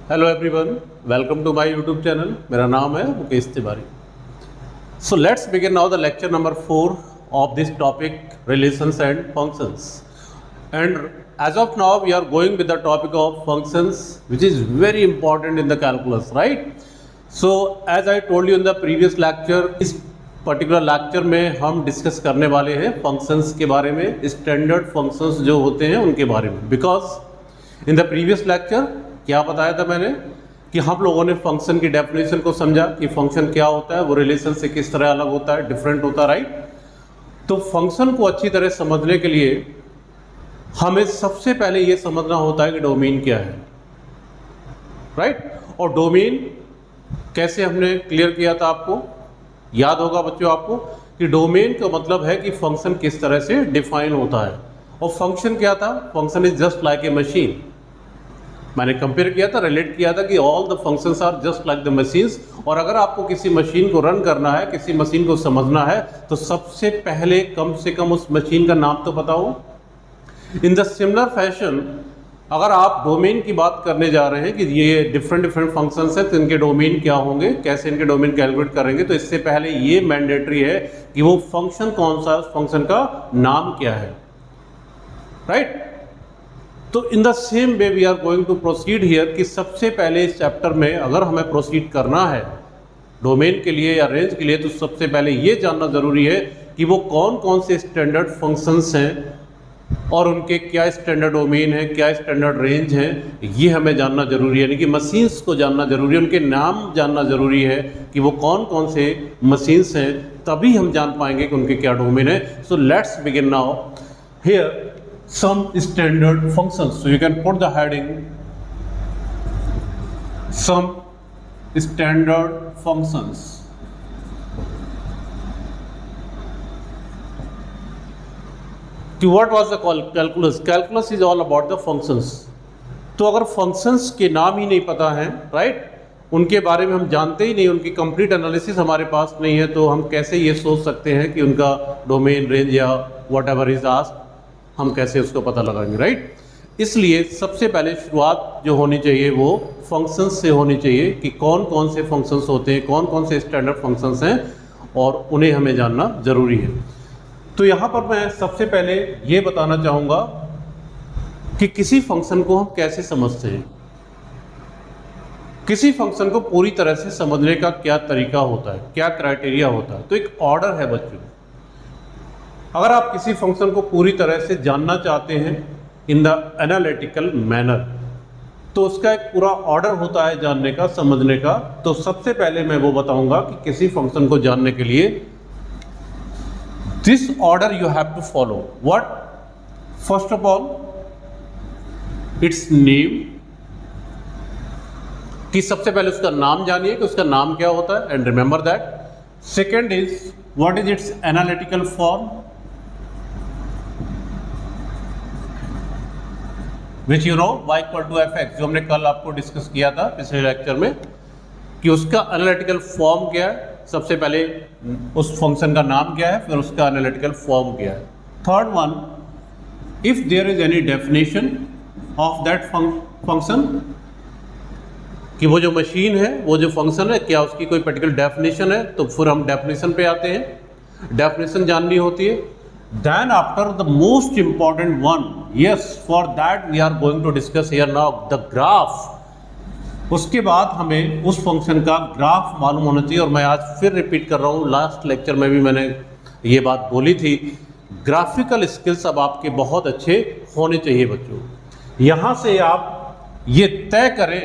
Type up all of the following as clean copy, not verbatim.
Hello everyone, welcome to my YouTube channel. मेरा नाम है Mukesh Tiwari. So let's begin now the lecture number 4 of this topic relations and functions. And as of now we are going with the topic of functions, which is very important in the calculus, right? So as I told you in the previous lecture, इस particular lecture में हम discuss करने वाले हैं functions के बारे में, standard functions जो होते हैं उनके बारे में। Because in the previous lecture क्या बताया था मैंने कि हम लोगों ने फंक्शन की डेफिनेशन को समझा कि फंक्शन क्या होता है, वो रिलेशन से किस तरह अलग होता है, डिफरेंट होता है, राइट? तो फंक्शन को अच्छी तरह समझने के लिए हमें सबसे पहले ये समझना होता है कि डोमेन क्या है, राइट? और डोमेन कैसे हमने क्लियर किया था, आपको याद होगा बच्चों आपको कि डोमेन का मतलब है कि फंक्शन किस तरह से डिफाइन होता है। और फंक्शन क्या था? Function is just like a machine. मैंने कंपेयर किया था, रिलेट किया था कि all the functions are just like the machines. और अगर आपको किसी मशीन को रन करना है, किसी मशीन को समझना है, तो सबसे पहले कम से कम उस मशीन का नाम तो पता हो। इन द सिमिलर फैशन अगर आप डोमेन की बात करने जा रहे हैं कि ये डिफरेंट फंक्शंस हैं, तो इनके डोमेन क्या होंगे, कैसे इनके डोमेन कैलकुलेट करेंगे, तो इससे पहले ये मैंडेटरी है कि वो फंक्शन कौन सा, फंक्शन का नाम क्या है, राइट? तो in the same way we are going to proceed here कि सबसे पहले इस चैप्टर में अगर हमें प्रोसीड करना है डोमेन के लिए या रेंज के लिए, तो सबसे पहले ये जानना जरूरी है कि वो कौन कौन से स्टैंडर्ड फंक्शंस हैं और उनके क्या स्टैंडर्ड डोमेन है, क्या स्टैंडर्ड रेंज है, ये हमें जानना जरूरी है। यानी कि मशीन्स को जानना जरूरी है, उनके नाम जानना जरूरी है कि वो कौन कौन से मशीन्स हैं, तभी हम जान पाएंगे कि उनके क्या डोमेन है। सो let's begin now here some standard functions. So you can put the heading some standard functions. What was the calculus? Calculus is all about the functions. तो अगर functions के नाम ही नहीं पता है, right? उनके बारे में हम जानते ही नहीं, उनकी कंप्लीट एनालिसिस हमारे पास नहीं है, तो हम कैसे ये सोच सकते हैं कि उनका डोमेन, रेंज या वट एवर इज आस्क्ड, हम कैसे उसको पता लगाएंगे, राइट? इसलिए सबसे पहले शुरुआत जो होनी चाहिए वो फंक्शंस से होनी चाहिए कि कौन कौन से फंक्शंस होते हैं, कौन कौन से स्टैंडर्ड फंक्शंस हैं, और उन्हें हमें जानना जरूरी है। तो यहाँ पर मैं सबसे पहले ये बताना चाहूँगा कि किसी फंक्शन को हम कैसे समझते हैं, किसी फंक्शन को पूरी तरह से समझने का क्या तरीका होता है, क्या क्राइटेरिया होता है। तो एक ऑर्डर है बच्चों। अगर आप किसी फंक्शन को पूरी तरह से जानना चाहते हैं इन द एनालिटिकल मैनर, तो उसका एक पूरा ऑर्डर होता है जानने का, समझने का। तो सबसे पहले मैं वो बताऊंगा कि किसी फंक्शन को जानने के लिए this order you have to follow. What? First of all its name, कि सबसे पहले उसका नाम जानिए कि उसका नाम क्या होता है, and remember that. Second is what is its analytical form, which you know y equal to F X, जो हमने कल आपको डिस्कस किया था पिछले लेक्चर में, कि उसका एनालिटिकल फॉर्म क्या है। सबसे पहले उस फंक्शन का नाम क्या है, फिर उसका एनालिटिकल फॉर्म क्या है। Third one, if there is any definition of that function, कि वो जो मशीन है, वो जो फंक्शन है, क्या उसकी कोई पर्टिकुलर डेफिनेशन है, तो फिर हम डेफिनेशन पे आते हैं, डेफिनेशन जाननी होती है। Then after the most important one, yes, for that we are going to discuss here now the graph. उसके बाद हमें उस फंक्शन का ग्राफ मालूम होना चाहिए। और मैं आज फिर रिपीट कर रहा हूँ, लास्ट लेक्चर में भी मैंने ये बात बोली थी, ग्राफिकल स्किल्स अब आपके बहुत अच्छे होने चाहिए बच्चों। यहाँ से आप ये तय करें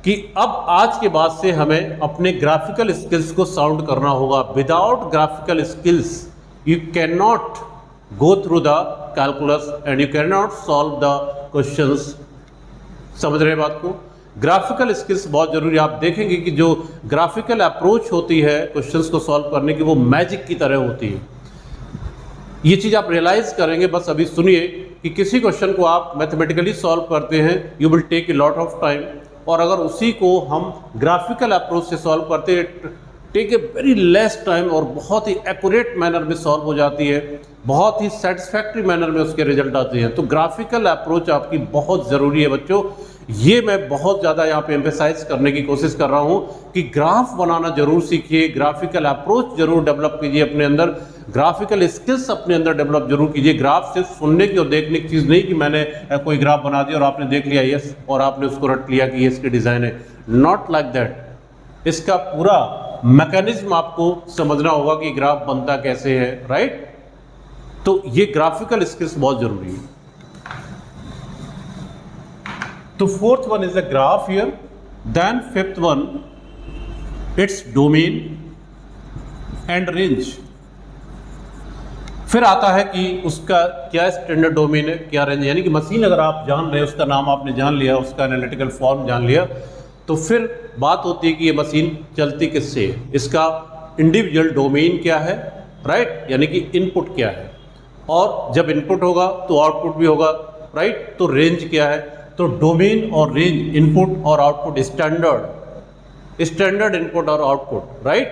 कि अब आज के बाद से हमें अपने ग्राफिकल स्किल्स को साउंड करना होगा। Without graphical skills you can not go through the calculus and you cannot solve the questions। समझ रहे बात को? ग्राफिकल स्किल्स बहुत जरूरी है। आप देखेंगे कि जो ग्राफिकल अप्रोच होती है क्वेश्चंस को सॉल्व करने की, वो मैजिक की तरह होती है। ये चीज़ आप रियलाइज करेंगे। बस अभी सुनिए कि किसी क्वेश्चन को आप मैथमेटिकली सॉल्व करते हैं, you will take a lot of time, और अगर उसी को हम ग्राफिकल अप्रोच से सॉल्व करते हैं, take a very less time और बहुत ही एक्यूरेट मैनर में सॉल्व हो जाती है। बहुत ही सेटिस्फैक्ट्री मैनर में उसके रिजल्ट आते हैं। तो ग्राफिकल अप्रोच आपकी बहुत ज़रूरी है बच्चों। ये मैं बहुत ज़्यादा यहाँ पे एम्फेसाइज करने की कोशिश कर रहा हूँ कि ग्राफ बनाना जरूर सीखिए, ग्राफिकल अप्रोच जरूर डेवलप कीजिए अपने अंदर, ग्राफिकल स्किल्स अपने अंदर डेवलप जरूर कीजिए। ग्राफ सिर्फ सुनने की और देखने की चीज़ नहीं कि मैंने कोई ग्राफ बना दिया और आपने देख लिया यस और आपने उसको रट लिया कि ये इसकी डिज़ाइन है। Not like that. इसका पूरा मैकेनिज्म आपको समझना होगा कि ग्राफ बनता कैसे है, राइट। तो ये ग्राफिकल स्किल्स बहुत जरूरी है। तो fourth one is a graph here, then fifth one its domain and range. फिर आता है कि उसका क्या स्टैंडर्ड डोमेन है, क्या रेंज है। यानी कि मशीन अगर आप जान रहे हैं, उसका नाम आपने जान लिया, उसका एनालिटिकल फॉर्म जान लिया, तो फिर बात होती है कि ये मशीन चलती किससे है, इसका इंडिविजुअल डोमेन क्या है, राइट, यानी कि इनपुट क्या है, और जब इनपुट होगा तो आउटपुट भी होगा, राइट। तो रेंज क्या है, तो डोमेन और रेंज, इनपुट और आउटपुट, स्टैंडर्ड इनपुट और output, right.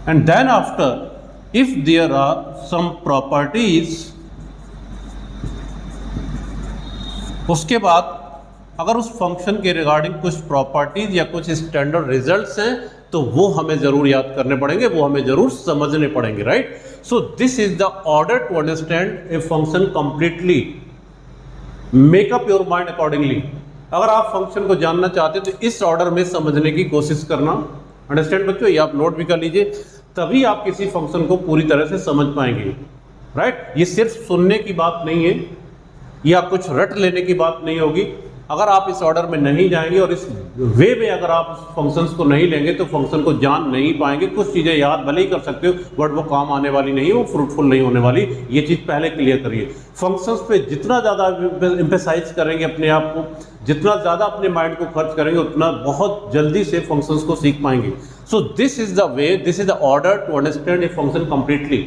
And then after if there are some properties, उसके बाद अगर उस फंक्शन के रिगार्डिंग कुछ प्रॉपर्टीज या कुछ स्टैंडर्ड रिजल्ट्स हैं तो वो हमें जरूर याद करने पड़ेंगे, वो हमें जरूर समझने पड़ेंगे, right. So this is the order to understand a function completely. Make up your mind accordingly. अगर आप फंक्शन को जानना चाहते हैं तो इस ऑर्डर में समझने की कोशिश करना। अंडरस्टैंड बच्चों, ये आप नोट भी कर लीजिए, तभी आप किसी फंक्शन को पूरी तरह से समझ पाएंगे, राइट। ये सिर्फ सुनने की बात नहीं है या कुछ रट लेने की बात नहीं होगी। अगर आप इस ऑर्डर में नहीं जाएंगे और इस वे में अगर आप उस फंक्शंस को नहीं लेंगे तो फंक्शन को जान नहीं पाएंगे। कुछ चीज़ें याद भले ही कर सकते हो बट वो काम आने वाली नहीं है, वो फ्रूटफुल नहीं होने वाली। ये चीज़ पहले क्लियर करिए। फंक्शंस पे जितना ज़्यादा एम्फेसाइज करेंगे अपने आप को, जितना ज़्यादा अपने माइंड को खर्च करेंगे, उतना बहुत जल्दी से फंक्शंस को सीख पाएंगे। So this is the way, this is the order to understand a function completely.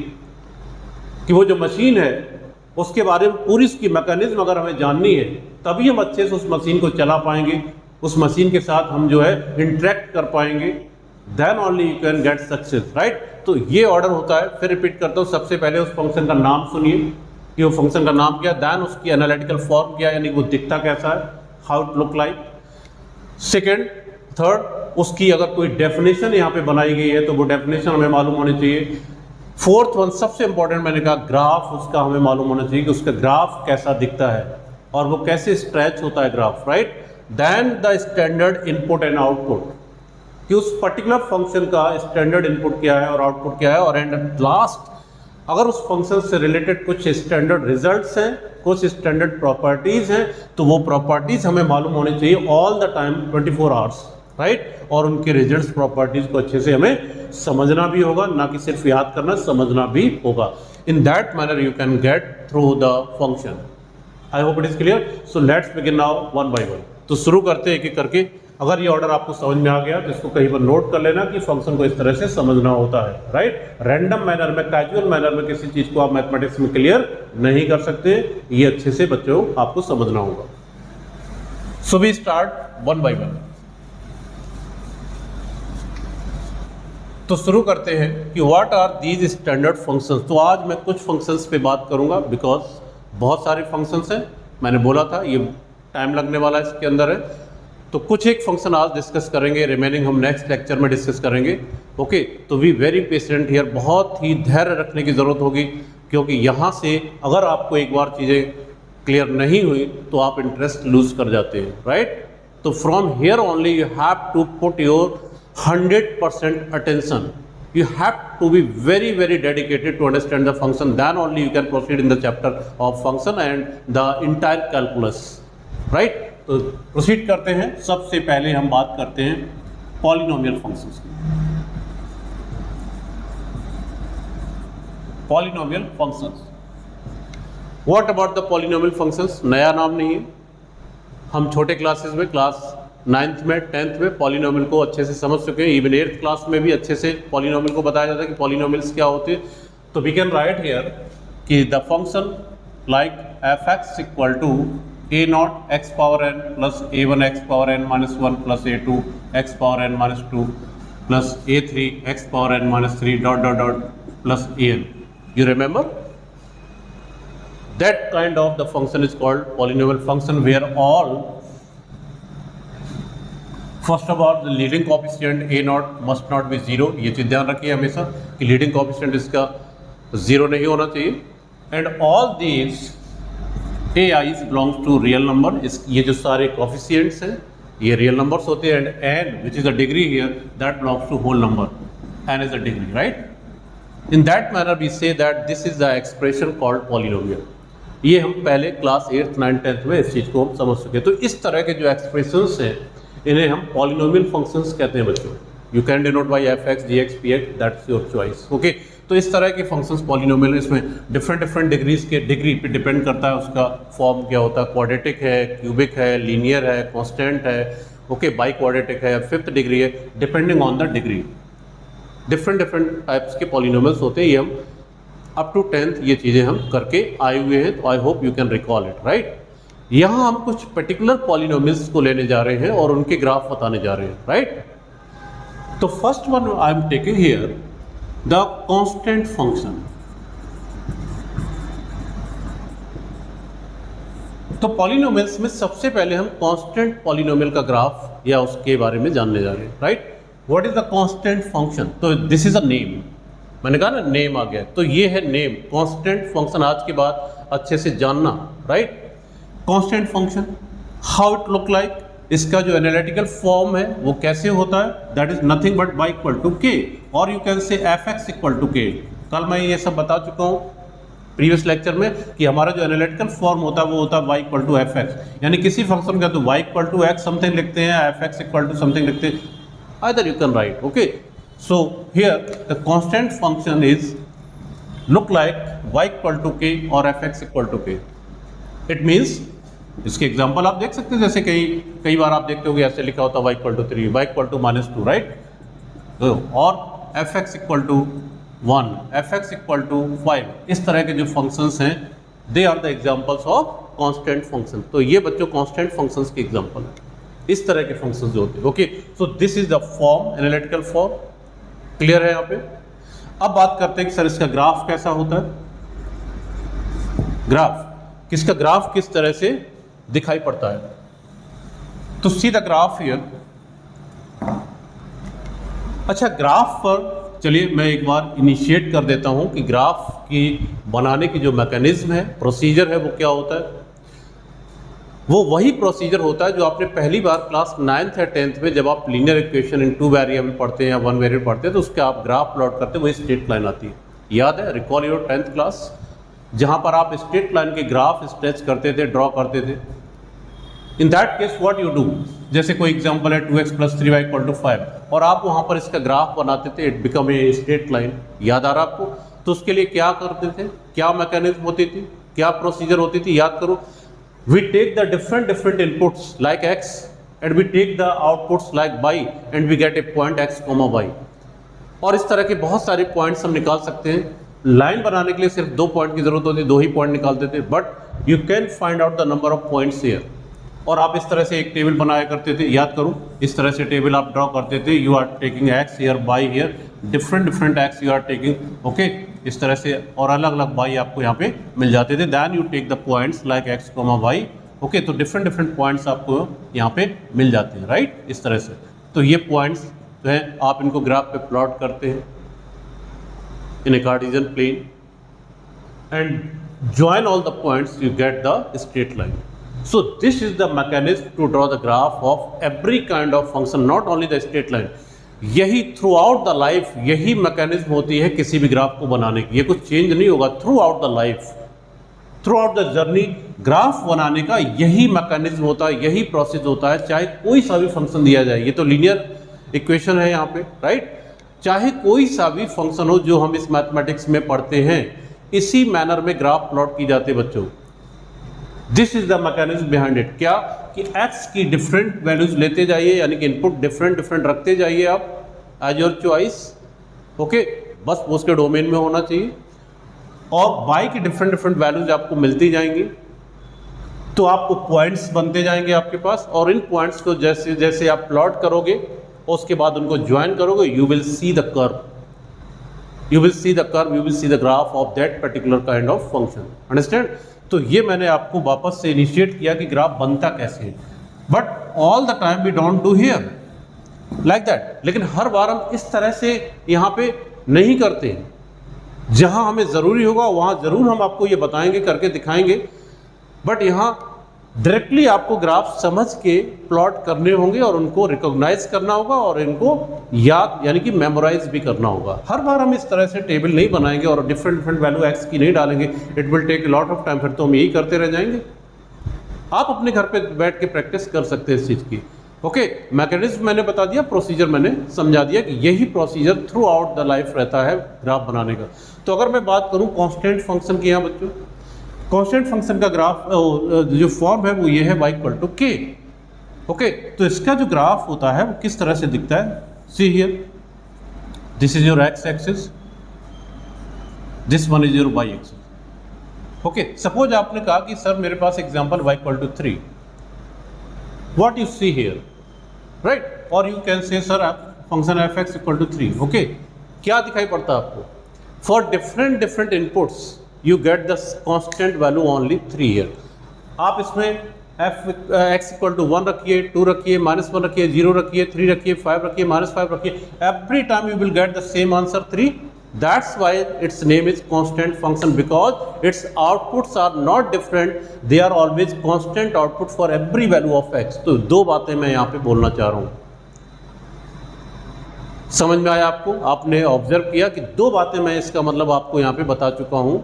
कि वो जो मशीन है उसके बारे में पूरी उसकी मैकेनिज्म अगर हमें जाननी है तभी हम अच्छे से उस मशीन को चला पाएंगे, उस मशीन के साथ हम जो है इंटरेक्ट कर पाएंगे। Then only you can get success, right. तो ये ऑर्डर होता है। फिर रिपीट करता हूँ, सबसे पहले उस फंक्शन का नाम सुनिए कि वो फंक्शन का नाम क्या है, देन उसकी एनालिटिकल फॉर्म क्या है, यानी वो दिखता कैसा है, how it look like. Second, third, उसकी अगर कोई डेफिनेशन यहाँ पे बनाई गई है तो वो डेफिनेशन हमें मालूम होनी चाहिए। फोर्थ वन सबसे इंपॉर्टेंट, मैंने कहा ग्राफ, उसका हमें मालूम होना चाहिए कि उसका ग्राफ कैसा दिखता है और वो कैसे स्ट्रेच होता है graph, right. Then the standard input and output, कि उस पर्टिकुलर फंक्शन का स्टैंडर्ड इनपुट क्या है और आउटपुट क्या है। और एंड लास्ट, अगर उस फंक्शन से रिलेटेड कुछ स्टैंडर्ड रिजल्ट्स हैं, कुछ स्टैंडर्ड प्रॉपर्टीज हैं, तो वो प्रॉपर्टीज हमें मालूम होनी चाहिए all the time 24 hours, right. और उनके रिजल्ट्स, प्रॉपर्टीज को अच्छे से हमें समझना भी होगा, ना कि सिर्फ याद करना, समझना भी होगा। इन that manner you can get through the function. I hope it is clear. So let's begin now one by one. तो शुरू करते हैं एक एक करके। अगर ये ऑर्डर आपको समझ में आ गया तो इसको कहीं पर नोट कर लेना कि फंक्शन को इस तरह से समझना होता है, राइट। रैंडम मैनर में, कैजुअल मैनर में किसी चीज को आप मैथमेटिक्स में क्लियर नहीं कर सकते। ये अच्छे से बच्चों आपको समझना होगा। So we start one by one. तो शुरू करते हैं कि what are these standard functions. तो आज मैं कुछ फंक्शंस पे बात करूंगा बिकॉज बहुत सारे फंक्शंस हैं। मैंने बोला था ये टाइम लगने वाला है इसके अंदर है। तो कुछ एक फंक्शन आज डिस्कस करेंगे, रिमेनिंग हम नेक्स्ट लेक्चर में डिस्कस करेंगे। ओके, तो वी वेरी पेशेंट हियर। बहुत ही धैर्य रखने की ज़रूरत होगी क्योंकि यहाँ से अगर आपको एक बार चीज़ें क्लियर नहीं हुई तो आप इंटरेस्ट लूज कर जाते हैं, राइट। तो from here only you have to put your 100% attention. You have to be very very dedicated to understand the function. Then only you can proceed in the chapter of function and the entire calculus. Right? तो proceed करते हैं। सबसे पहले हम बात करते हैं polynomial functions की। Polynomial functions. What about the polynomial functions? नया नाम नहीं है। हम छोटे क्लासेस में, क्लास 9th में, 10th में पॉलिनोमियल को अच्छे से समझ चुके हैं। इवन 8th क्लास में भी अच्छे से पॉलिनोमियल को बताया जाता है कि पॉलिनोमियल्स क्या होते हैं। तो वी कैन राइट हियर कि the function like f x equal to a naught x power n plus a one x power n minus one plus a two x power n minus two plus a three x power n minus three dot dot dot plus a n. You remember? that kind of the function is called polynomial function, where all, first of all, the leading coefficient a naught must not be 0. ये चीज़ ध्यान रखिए हमेशा कि leading coefficient इसका 0 नहीं होना चाहिए. And all these a i's belongs to real number. ये जो सारे कोएफिशिएंट्स हैं ये रियल नंबर्स होते हैं. And n which is the degree here that belongs to whole number. N is the degree, right. In that manner we say that this is the expression called polynomial. ये हम पहले class 8th 9th 10th में इस चीज़ को हम समझ चुके. तो इस तरह के जो एक्सप्रेशंस हैं इन्हें हम पॉलिनोमियल फंक्शंस कहते हैं बच्चों. You can denote by f x g x p x, that's your choice. Okay, तो इस तरह के फंक्शंस पॉलिनोमियल, इसमें डिफरेंट डिग्रीज के डिग्री पे डिपेंड करता है उसका फॉर्म क्या होता है. क्वाड्रेटिक है, क्यूबिक है, लीनियर है, कॉन्स्टेंट है, ओके, बाई क्वाड्रेटिक है, 5th डिग्री है. Depending on the degree different types के पॉलिनोमियल्स होते हैं. ये हम अप टू 10th ये चीज़ें हम करके आए हुए हैं. तो I hope you can recall it, right. यहाँ हम कुछ पर्टिकुलर पॉलिनोमियल्स को लेने जा रहे हैं और उनके ग्राफ बताने जा रहे हैं, राइट. तो first one I am taking here the constant function. तो पॉलिनोमियल्स में सबसे पहले हम कांस्टेंट पॉलिनोमियल का ग्राफ या उसके बारे में जानने जा रहे हैं, right. What is the constant function? तो दिस इज अ नेम. मैंने कहा ना नेम आ गया, तो ये है नेम. कांस्टेंट फंक्शन आज के बाद अच्छे से जानना, right. Constant function, how it look like, इसका जो एनालिटिकल फॉर्म है वो कैसे होता है. That is nothing but y equal to k, और you can say f x equal to k. कल मैं ये सब बता चुका हूँ प्रीवियस लेक्चर में कि हमारा जो एनालिटिकल फॉर्म होता है वो होता है y equal to F x. यानी किसी फंक्शन का तो y equal to x something लिखते हैं, f x equal to something लिखते हैं. Either you can write, okay. So here the constant function is look like y equal to k or fx equal to k. It means इसके example आप देख सकते हैं. जैसे कई बार आप देखते होंगे ऐसे लिखा होता है y equal to 3, y equal to -2, right. और fx equal to 1, fx equal to 5. इस तरह के जो functions हैं they are the examples of constant function. तो ये बच्चों constant functions के एग्जाम्पल है. इस तरह के फंक्शंस जो होते हैं, okay. So this is the form, analytical form. Clear है यहाँ पे. अब बात करते हैं कि सर इसका ग्राफ कैसा होता है. किसका ग्राफ किस तरह से दिखाई पड़ता है. तो सी द ग्राफ हियर. अच्छा, ग्राफ पर चलिए मैं एक बार इनिशिएट कर देता हूं कि ग्राफ की बनाने की जो मैकेनिज्म है, प्रोसीजर है, वो क्या होता है. वो वही प्रोसीजर होता है जो आपने पहली बार क्लास 9th या 10th में जब आप लीनियर इक्वेशन इन 2 वेरिएबल पढ़ते हैं या 1 वेरिएबल पढ़ते हैं तो उसके आप ग्राफ प्लॉट करते हैं, वही स्ट्रेट लाइन आती है. याद है, रिकॉल योर 10th क्लास, जहां पर आप स्ट्रेट लाइन के ग्राफ स्ट्रेच करते थे, ड्रॉ करते थे. इन that case what you do, जैसे कोई एग्जांपल है 2x + 3y = 5 और आप वहां पर इसका ग्राफ बनाते थे, it become a straight line. याद आ रहा आपको. तो उसके लिए क्या करते थे, क्या मैकेनिज्म होती थी, क्या प्रोसीजर होती थी, याद करो. We take the different inputs like x and we take the outputs like y and we get a point x, y. और इस तरह के बहुत सारे पॉइंट्स हम निकाल सकते हैं. लाइन बनाने के लिए सिर्फ 2 पॉइंट की जरूरत होती है, 2 ही पॉइंट निकालते थे. But you can find out the number of points here. और आप इस तरह से एक टेबल बनाया करते थे. याद करो, इस तरह से टेबल आप ड्रॉ करते थे. You are taking x here, y here, different x you are taking, okay. इस तरह से और अलग अलग y आपको यहाँ पे मिल जाते थे. Then you take the points like x, y, okay. तो डिफरेंट पॉइंट्स आपको यहाँ पे मिल जाते हैं, राइट. इस तरह से. तो ये पॉइंट्स जो है आप इनको ग्राफ पे प्लॉट करते हैं in a Cartesian plane and join all the points you get the straight line. So this is the mechanism to draw the graph of every kind of function, not only the straight line. यही through out the life यही mechanism होती है किसी भी graph को बनाने की. ये कुछ चेंज नहीं होगा through out the life, through out the journey. Graph बनाने का यही मैकेनिज्म होता है, यही प्रोसेस होता है, चाहे कोई सा भी फंक्शन दिया जाए. ये तो लीनियर इक्वेशन है यहाँ पे, राइट. चाहे कोई सा भी फंक्शन हो जो हम इस मैथमेटिक्स में पढ़ते हैं, इसी मैनर में ग्राफ प्लॉट की जाते हैं बच्चों. This is the mechanism behind it. क्या कि x की डिफरेंट वैल्यूज लेते जाइए, यानी कि इनपुट डिफरेंट रखते जाइए आप एज योर चॉइस, ओके. बस वो उसके डोमेन में होना चाहिए. और y की डिफरेंट वैल्यूज आपको मिलती जाएंगी, तो आपको पॉइंट्स बनते जाएंगे आपके पास. और इन पॉइंट्स को जैसे जैसे आप प्लॉट करोगे उसके बाद उनको ज्वाइन करोगे, you will see the curve, you will see the curve, you will see the graph of that particular kind of function. Understand? तो ये मैंने आपको वापस से इनिशिएट किया कि ग्राफ बनता कैसे है, but all the time we don't do here like that. लेकिन हर बार हम इस तरह से यहाँ पे नहीं करते हैं, जहाँ हमें ज़रूरी होगा वहाँ ज़रूर हम आपको ये बताएंगे, करके दिखाएंगे, बट यहाँ डायरेक्टली आपको ग्राफ समझ के प्लॉट करने होंगे और उनको रिकॉग्नाइज करना होगा और इनको याद यानी कि मेमोराइज भी करना होगा। हर बार हम इस तरह से टेबल नहीं बनाएंगे और डिफरेंट डिफरेंट वैल्यू एक्स की नहीं डालेंगे, it will take lot of time, फिर तो हम यही करते रह जाएंगे। आप अपने घर पे बैठ के प्रैक्टिस कर सकते हैं इस चीज़ की। ओके, मैकेनिज्म मैंने बता दिया, प्रोसीजर मैंने समझा दिया कि यही procedure through out the life रहता है ग्राफ बनाने का। तो अगर मैं बात करूं कांस्टेंट फंक्शन की, यहाँ बच्चों कांस्टेंट फंक्शन का ग्राफ जो फॉर्म है वो ये है y इक्वल टू के। ओके, तो इसका जो ग्राफ होता है वो किस तरह से दिखता है, see here, this is your x axis, this one is your y axis. Okay, suppose आपने कहा कि सर मेरे पास example y equal to 3, what you see here, right, और you can say sir function f x equal to 3। Okay, क्या दिखाई पड़ता है आपको, for different different inputs you get the constant value only 3 here. आप इसमें एफ एक्स इक्वल टू 1 रखिए, 2 रखिए, -1 रखिए, 0 रखिए, 3 रखिए, 5 रखिए, -5 रखिए, every time you will get the same answer 3। That's why its name is constant function, because its outputs are not different, they are always constant output for every value of x. तो दो बातें मैं यहाँ पे बोलना चाह रहा हूँ, समझ में आया आपको? आपने ऑब्जर्व किया कि दो बातें मैं इसका मतलब आपको यहाँ पे बता चुका हूँ,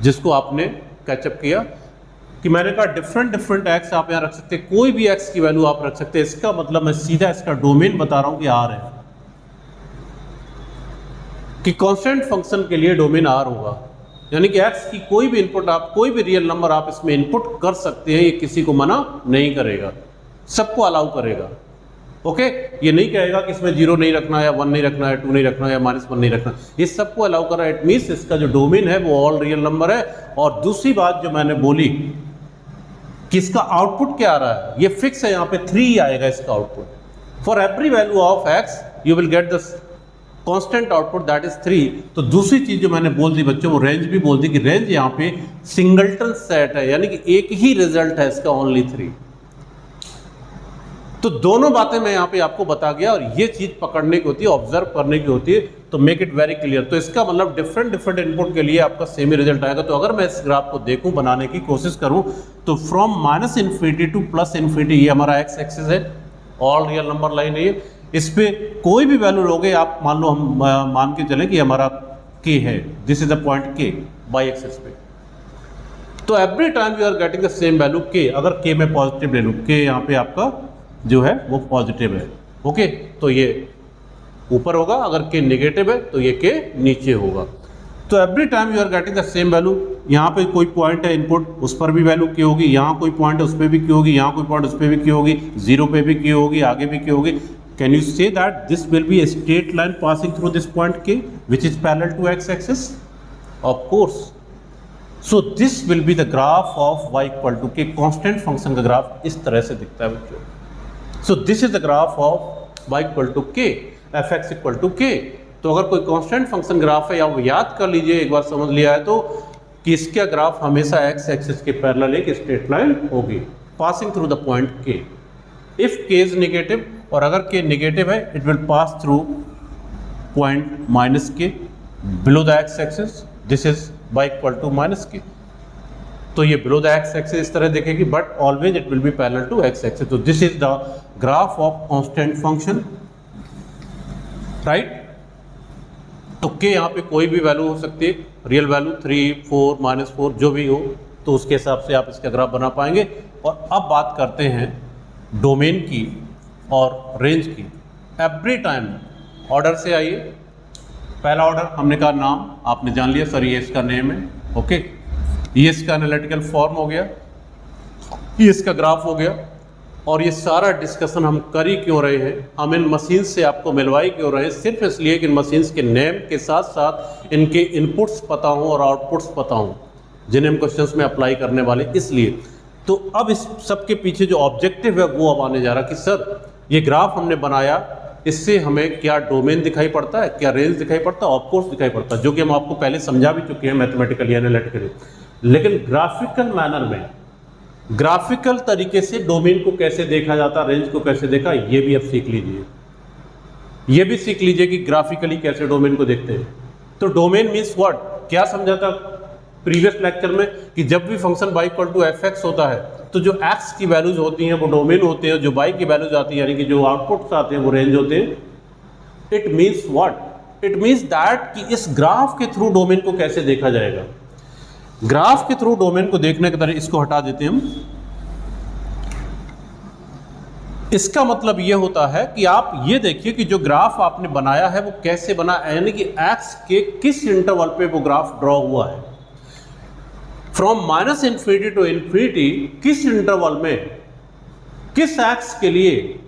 जिसको आपने कैचअप किया कि मैंने कहा डिफरेंट डिफरेंट एक्स आप यहाँ रख सकते हैं, कोई भी एक्स की वैल्यू आप रख सकते हैं। इसका मतलब मैं सीधा इसका डोमेन बता रहा हूँ कि आर है, कि कांस्टेंट फंक्शन के लिए डोमेन आर होगा, यानी कि एक्स की कोई भी इनपुट आप, कोई भी रियल नंबर आप इसमें इनपुट कर सकते हैं, ये किसी को मना नहीं करेगा, सबको अलाउ करेगा। ओके, ये नहीं कहेगा कि इसमें 0 नहीं रखना है, 1 नहीं रखना है, 2 नहीं रखना है, या -1 नहीं रखना, ये सबको अलाउ कर रहा है। इट मीन्स इसका जो डोमेन है वो ऑल रियल नंबर है। और दूसरी बात जो मैंने बोली कि इसका आउटपुट क्या आ रहा है, ये फिक्स है, यहाँ पे 3 आएगा इसका output. For every value of x you will get the constant output that is 3। तो दूसरी चीज जो मैंने बोल दी बच्चों, वो रेंज भी बोल दी कि रेंज यहाँ पे सिंगलटन सेट है, यानी कि एक ही रिजल्ट है इसका, ओनली 3। तो दोनों बातें मैं यहाँ पे आपको बता गया, और ये चीज पकड़ने की होती है, ऑब्जर्व करने की होती है, तो मेक इट वेरी क्लियर। तो इसका मतलब डिफरेंट डिफरेंट इनपुट के लिए आपका सेम ही रिजल्ट आएगा। तो अगर मैं इस ग्राफ को देखूं, बनाने की कोशिश करूं, तो फ्रॉम -∞ टू +∞, ये हमारा एक्स एक्सिस है, ऑल रियल नंबर लाइन है। इस पे कोई भी वैल्यू लोगे आप, मान लो हम मान के चले कि हमारा k है, this is the point k y axis पे, तो every time you are getting the same value k। अगर k मैं पॉजिटिव ले लूँ, k यहाँ पे आपका जो है वो पॉजिटिव है, ओके, तो ये ऊपर होगा, अगर k नेगेटिव है तो ये k नीचे होगा। तो every time you are getting the same value. यहाँ पे कोई पॉइंट है इनपुट, उस पर भी वैल्यू k होगी, यहाँ कोई पॉइंट है उस पर भी k होगी, यहाँ कोई पॉइंट उस पर भी k होगी, 0 पे भी k होगी, आगे भी k होगी। Can you say that this will be a straight line passing through this point k which is parallel to x axis? Of course. So this will be the graph of y equal to k। Constant function का graph इस तरह से दिखता है बच्चों। So this is the graph of y equal to k, fx equal to k। तो अगर कोई कांस्टेंट फंक्शन ग्राफ है, या वो याद कर लीजिए, एक बार समझ लिया है तो, कि इसका ग्राफ हमेशा x एक्सिस के पैरेलल एक स्ट्रेट लाइन होगी passing through the point k। If k is negative, और अगर k नेगेटिव है, it will pass through point -k below the x axis, this is y equal to -k। तो ये below the x axis इस तरह देखेगी, but always it will be parallel to x axis. तो this is the graph of constant function, right. तो k यहाँ पे कोई भी वैल्यू हो सकती है, रियल वैल्यू 3, 4, -4 जो भी हो, तो उसके हिसाब से आप इसका ग्राफ बना पाएंगे। और अब बात करते हैं डोमेन की और रेंज की। एवरी टाइम ऑर्डर से आइए। पहला ऑर्डर हमने कहा नाम, आपने जान लिया सर ये इसका नेम है, ओके, ये इसका एनालिटिकल फॉर्म हो गया, ये इसका ग्राफ हो गया। और ये सारा डिस्कशन हम कर ही क्यों रहे हैं, हम इन मशीन से आपको मिलवाई क्यों रहे हैं, सिर्फ इसलिए कि इन मशीन्स के नेम के साथ साथ इनके इनपुट्स पता हों और आउटपुट्स पता हों, जिन्हें हम क्वेश्चंस में अप्लाई करने वाले, इसलिए। तो अब इस सब के पीछे जो ऑब्जेक्टिव है वो अब आने जा रहा कि सर ये ग्राफ हमने बनाया, इससे हमें क्या डोमेन दिखाई पड़ता है, क्या रेंज दिखाई पड़ता है, ऑफकोर्स दिखाई पड़ता है, जो कि हम आपको पहले समझा भी चुके हैं मैथमेटिकली, एनालिटिकली। लेकिन ग्राफिकल मैनर में, ग्राफिकल तरीके से डोमेन को कैसे देखा जाता, रेंज को कैसे देखा, ये भी आप सीख लीजिए। ये भी सीख लीजिए कि ग्राफिकली कैसे डोमेन को देखते हैं। तो डोमेन मीन्स व्हाट, क्या समझा था प्रीवियस लेक्चर में कि जब भी function y equal to F x होता है तो जो x की वैल्यूज होती हैं वो डोमेन होते हैं, जो y की वैल्यूज आती है यानी कि जो आउटपुट्स आते हैं वो रेंज होते हैं। It means what, it means that कि इस ग्राफ के थ्रू डोमेन को कैसे देखा जाएगा। ग्राफ के थ्रू डोमेन को देखने के तरह इसको हटा देते हैं हम। इसका मतलब ये होता है कि आप ये देखिए कि जो ग्राफ आपने बनाया है वो कैसे बना, यानी कि x के किस इंटरवल पे वो ग्राफ ड्रॉ हुआ है। From minus infinity to infinity किस इंटरवल में, किस x के लिए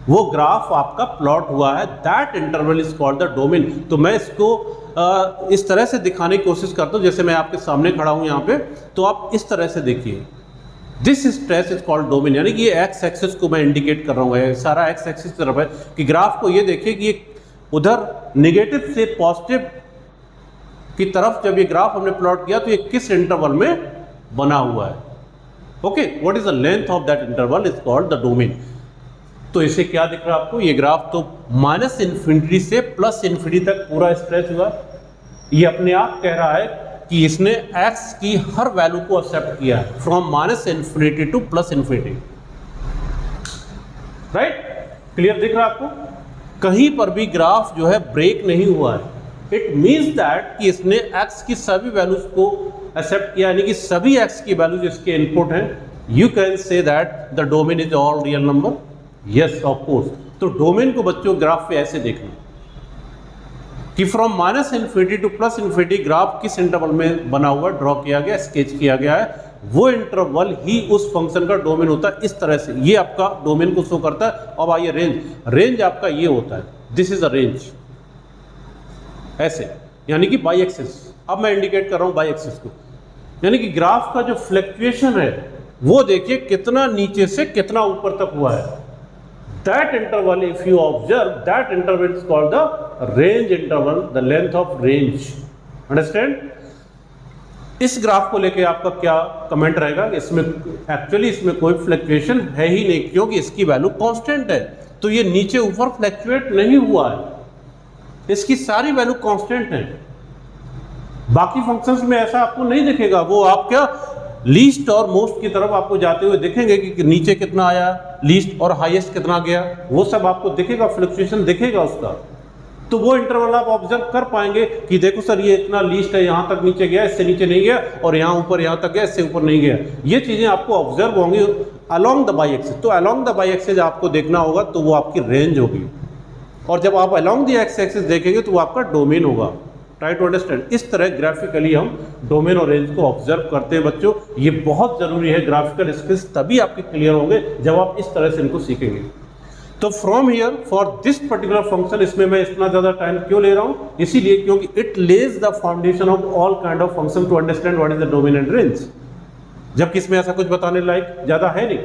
वो ग्राफ आपका प्लॉट हुआ है, that interval is called the domain. तो मैं इसको इस तरह से दिखाने की कोशिश करता हूं, जैसे मैं आपके सामने खड़ा हूं यहाँ पे, तो आप इस तरह से देखिए, this stress is called domain, यानी कि ये एक्स एक्सिस को मैं इंडिकेट कर रहा हूँ, सारा एक्स एक्सिस की तरफ है कि ग्राफ को ये देखिए कि ये उधर नेगेटिव से पॉजिटिव की तरफ जब ये ग्राफ हमने प्लॉट किया तो ये किस इंटरवल में बना हुआ है। Okay, what is the length of that interval is called the domain. तो इसे क्या दिख रहा है आपको, ये ग्राफ तो माइनस इन्फिनिटी से प्लस इन्फिनिटी तक पूरा स्ट्रेच हुआ। ये अपने आप कह रहा है कि इसने x की हर वैल्यू को एक्सेप्ट किया है, from minus infinity to plus infinity. Right, clear दिख रहा है आपको, कहीं पर भी ग्राफ जो है ब्रेक नहीं हुआ है। इट मीन्स दैट कि इसने x की सभी वैल्यूज को एक्सेप्ट किया, यानी कि सभी x की वैल्यूज इसके इनपुट हैं। You can say that the domain is all real number. Yes of course. तो डोमेन को बच्चों ग्राफ पे ऐसे देखना कि from minus infinity to plus infinity graph किस इंटरवल में बना हुआ, ड्रॉ किया गया, स्केच किया गया है, वो इंटरवल ही उस फंक्शन का डोमेन होता है। इस तरह से ये आपका डोमेन को शो करता है। अब आइए रेंज, रेंज आपका ये होता है, दिस इज अ रेंज, ऐसे, यानी कि बाई एक्सिस। अब मैं इंडिकेट कर रहा हूं बाई एक्सिस को, यानी कि ग्राफ का जो फ्लक्चुएशन है वो देखिए कितना नीचे से कितना ऊपर तक हुआ है। That interval, if you observe, that interval is called the range interval, the length of range. Understand? इस ग्राफ को लेके आपका क्या कमेंट रहेगा? इसमें एक्चुअली इसमें कोई फ्लक्चुएशन है ही नहीं, क्योंकि इसकी वैल्यू कांस्टेंट है। तो ये नीचे ऊपर फ्लक्चुएट नहीं हुआ है, इसकी सारी वैल्यू कांस्टेंट है। बाकी फंक्शंस में ऐसा आपको नहीं दिखेगा, वो आप क्या लीस्ट और मोस्ट की तरफ आपको जाते हुए दिखेंगे कि नीचे कितना आया, लीस्ट और हाईएस्ट कितना गया, वो सब आपको दिखेगा, फ्लक्चुएशन दिखेगा उसका। तो वो इंटरवल आप ऑब्जर्व कर पाएंगे कि देखो सर ये इतना लीस्ट है, यहाँ तक नीचे गया, इससे नीचे नहीं गया, और यहाँ ऊपर यहाँ तक गया, इससे ऊपर नहीं गया। ये चीजें आपको ऑब्जर्व होंगी अलोंग द बाई एक्सिस। तो अलोंग द बाई एक्सिस आपको देखना होगा, तो वो आपकी रेंज होगी। और जब आप अलोंग द एक्स एक्सिस देखेंगे तो वो आपका डोमेन होगा। Try to understand. इस तरह ग्राफिकली हम डोमेन और रेंज को ऑब्जर्व करते हैं बच्चों। ये बहुत जरूरी है, ग्राफिकल स्किल्स तभी आपके क्लियर होंगे जब आप इस तरह से इनको सीखेंगे। तो from here for this particular function, इसमें मैं इतना ज्यादा टाइम क्यों ले रहा हूं, इसीलिए क्योंकि it lays the foundation of all kind of function to understand what is the domain and range. जबकि इसमें ऐसा कुछ बताने लायक ज्यादा है नहीं,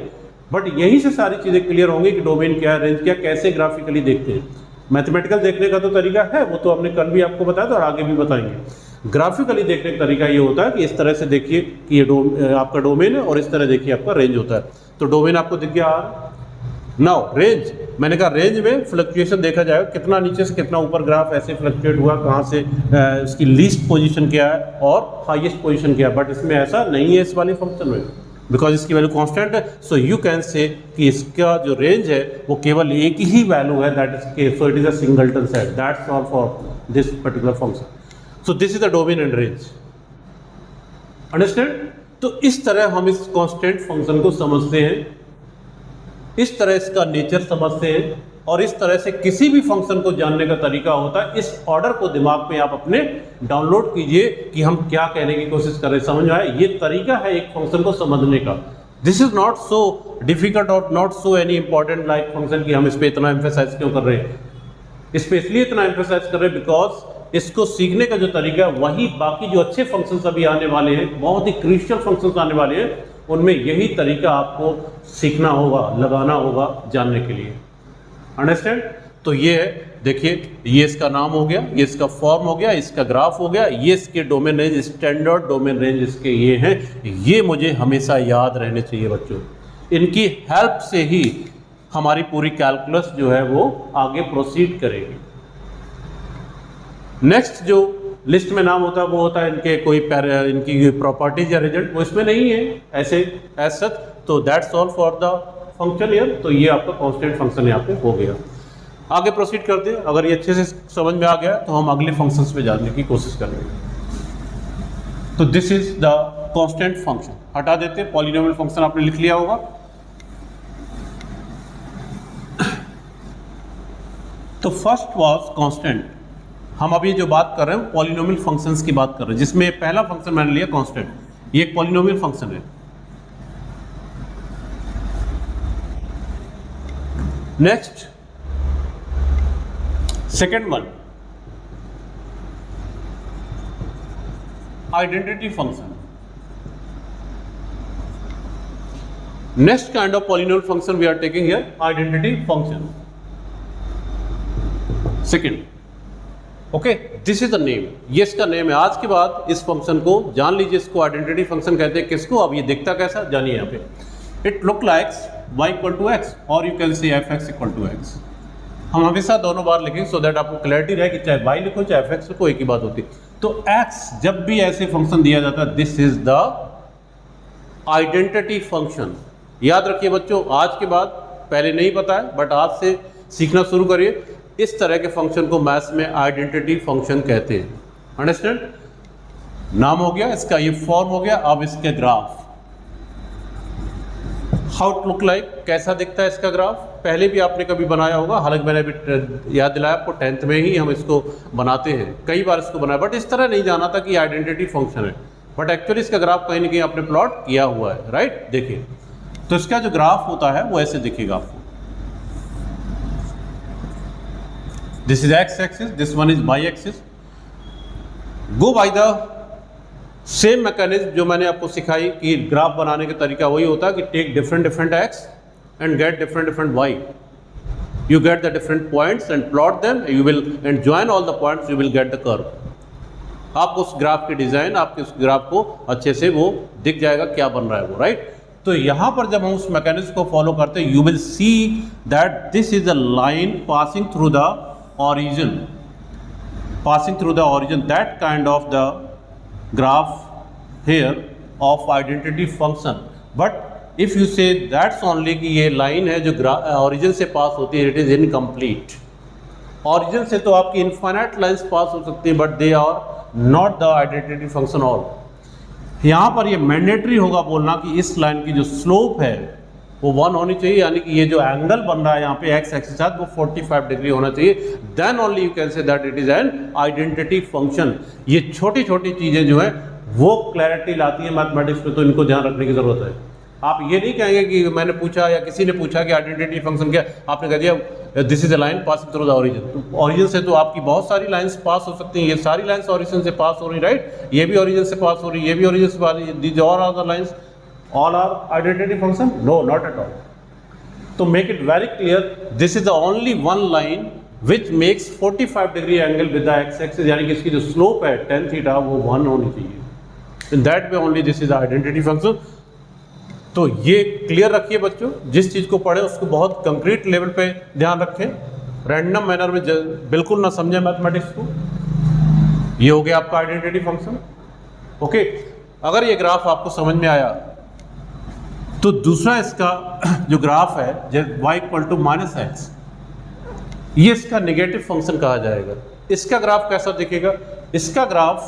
बट यहीं से सारी चीजें क्लियर होंगी कि डोमेन क्या है, रेंज क्या, कैसे ग्राफिकली देखते हैं। मैथमेटिकल देखने का तो तरीका है, वो तो हमने कल भी आपको बताया था और आगे भी बताएंगे। ग्राफिकली देखने का तरीका ये होता है कि इस तरह से देखिए कि ये आपका डोमेन है, और इस तरह देखिए आपका रेंज होता है। तो डोमेन आपको दिख गया। नाउ रेंज, मैंने कहा रेंज में फ्लक्चुएशन देखा जाएगा, कितना नीचे से कितना ऊपर ग्राफ ऐसे फ्लक्चुएट हुआ, कहाँ से उसकी लीस्ट पोजीशन क्या है और हाईएस्ट पोजीशन क्या है। बट इसमें ऐसा नहीं है इस वाले फंक्शन में, बिकॉज इसकी वैल्यू कांस्टेंट है। सो यू कैन से कि इसका जो रेंज है वो केवल एक ही वैल्यू है, दैट इज के, सो it is a singleton set, that's all for this particular function. So this is the domain and range. Understand? तो इस तरह हम इस कांस्टेंट फंक्शन को समझते हैं, इस तरह इसका नेचर समझते हैं, और इस तरह से किसी भी फंक्शन को जानने का तरीका होता है। इस ऑर्डर को दिमाग में आप अपने डाउनलोड कीजिए कि हम क्या कहने की कोशिश कर रहे हैं, समझ में आए? ये तरीका है एक फंक्शन को समझने का। This is not so difficult और not so any important like function की हम इस पर इतना एम्फेसाइज क्यों कर रहे हैं। इस पर इसलिए इतना एम्फेसाइज कर रहे हैं बिकॉज इसको सीखने का जो तरीका है वही बाकी जो अच्छे फंक्शंस अभी आने वाले हैं, बहुत ही क्रूशियल फंक्शंस आने वाले हैं, उनमें यही तरीका आपको सीखना होगा, लगाना होगा जानने के लिए। अंडरस्टैंड? तो ये है देखिए ये इसका नाम हो गया, ये इसका फॉर्म हो गया, इसका ग्राफ हो गया, ये इसके domain range, standard domain range इसके ये हैं। ये मुझे हमेशा याद रहने चाहिए बच्चों, इनकी हेल्प से ही हमारी पूरी कैलकुलस जो है वो आगे प्रोसीड करेगी। नेक्स्ट जो लिस्ट में नाम होता है वो होता है इनके कोई इनकी प्रॉपर्टीज या रिजल्ट, वो इसमें नहीं है ऐसे एज सच। तो that's all for the function year. तो ये आपका कांस्टेंट फंक्शन यहाँ पे हो गया। आगे प्रोसीड करते हैं। अगर ये अच्छे से समझ में आ गया तो हम अगले फंक्शंस पे जाने की कोशिश करेंगे। तो this is the constant function. हटा देते हैं, पॉलिनोमियल फंक्शन आपने लिख लिया होगा। तो फर्स्ट वाज कांस्टेंट। हम अभी जो बात कर रहे हैं पॉलिनोमियल फंक्शंस की बात कर रहे हैं, जिसमें पहला फंक्शन मैंने लिया कांस्टेंट। ये एक पॉलिनोमियल फंक्शन है। Next second one, identity function. Next kind of polynomial function we are taking here, identity function. Second, okay, this is the name. ये इसका नेम है। आज के बाद इस फंक्शन को जान लीजिए, इसको आइडेंटिटी फंक्शन कहते हैं। किसको? अब ये दिखता कैसा जानिए। यहाँ पे it look likes y equal to x और you can see f x equal to x. हम हमेशा दोनों बार लिखेंगे सो दैट आपको क्लैरिटी रहे कि चाहे y लिखो चाहे एफ एक्स लिखो, एक ही बात होती है। तो x जब भी ऐसे फंक्शन दिया जाता है, this is the identity function. याद रखिए बच्चों, आज के बाद, पहले नहीं पता है बट आज से सीखना शुरू करिए। इस तरह के फंक्शन को मैथ्स में आइडेंटिटी फंक्शन कहते हैं। अंडरस्टैंड? नाम हो गया इसका, ये फॉर्म हो गया। अब इसके graph, how it look like, कैसा दिखता है इसका ग्राफ। पहले भी आपने कभी बनाया होगा, हालांकि मैंने अभी याद दिलाया आपको, 10th में ही हम इसको बनाते हैं, कई बार इसको बनाया, बट इस तरह नहीं जाना था कि आइडेंटिटी फंक्शन है। बट एक्चुअली इसका ग्राफ कहीं ना कहीं आपने प्लॉट किया हुआ है, राइट। देखिए, तो इसका जो ग्राफ होता है वो ऐसे दिखेगा आपको। This is x axis, this one is y axis. Go by the same mechanism जो मैंने आपको सिखाई कि ग्राफ बनाने का तरीका वही होता है कि take different different x and get different different y. You get the different points and plot them, you will and join all the points, you will get the curve. आप उस ग्राफ की डिजाइन, आपके उस graph को अच्छे से वो दिख जाएगा क्या बन रहा है वो, राइट। तो यहां पर जब हम उस मैकेनिज्म को फॉलो करते हैं, you will see that this is a line passing through the origin, passing through the origin, that kind of the graph here of identity function. But if you say that's only कि ये line है जो origin से पास होती है, it is incomplete. origin से तो आपकी infinite lines पास हो सकती है, but they are not the identity function all. यहाँ पर ये मैंडेटरी होगा बोलना कि इस लाइन की जो स्लोप है वो 1 होनी चाहिए, यानी कि ये जो एंगल बन रहा है यहाँ पे एक्स एक्सिस के साथ वो 45 डिग्री होना चाहिए। Then only you can say that it is an identity function. ये छोटी छोटी चीज़ें जो है वो क्लैरिटी लाती है मैथमेटिक्स में, तो इनको ध्यान रखने की जरूरत है। आप ये नहीं कहेंगे कि मैंने पूछा या किसी ने पूछा कि आइडेंटिटी फंक्शन क्या, आपने कह दिया this is a line passing through the origin. Origin से तो आपकी बहुत सारी लाइंस पास हो सकती हैं, ये सारी लाइंस ओरिजिन से पास हो रही, राइट। ये भी ओरिजिन से पास हो रही, ये भी ओरिजिन से पास हो रही, these all are the lines, all are identity function? No, not at all. To make it very clear, this is the only one line which makes 45 degree angle with the x-axis, यानी कि इसकी जो slope है tan theta वो 1 होनी चाहिए। In that way only this is the identity function. तो ये क्लियर रखिए बच्चों, जिस चीज़ को पढ़े उसको बहुत कंक्रीट लेवल पे ध्यान रखें, रैंडम मैनर में बिल्कुल ना समझें मैथमेटिक्स को। ये हो गया आपका आइडेंटिटी फंक्शन। ओके, अगर ये ग्राफ आपको समझ में आया तो दूसरा इसका जो ग्राफ है y equal to minus x, ये इसका नेगेटिव फंक्शन कहा जाएगा। इसका ग्राफ कैसा दिखेगा? इसका ग्राफ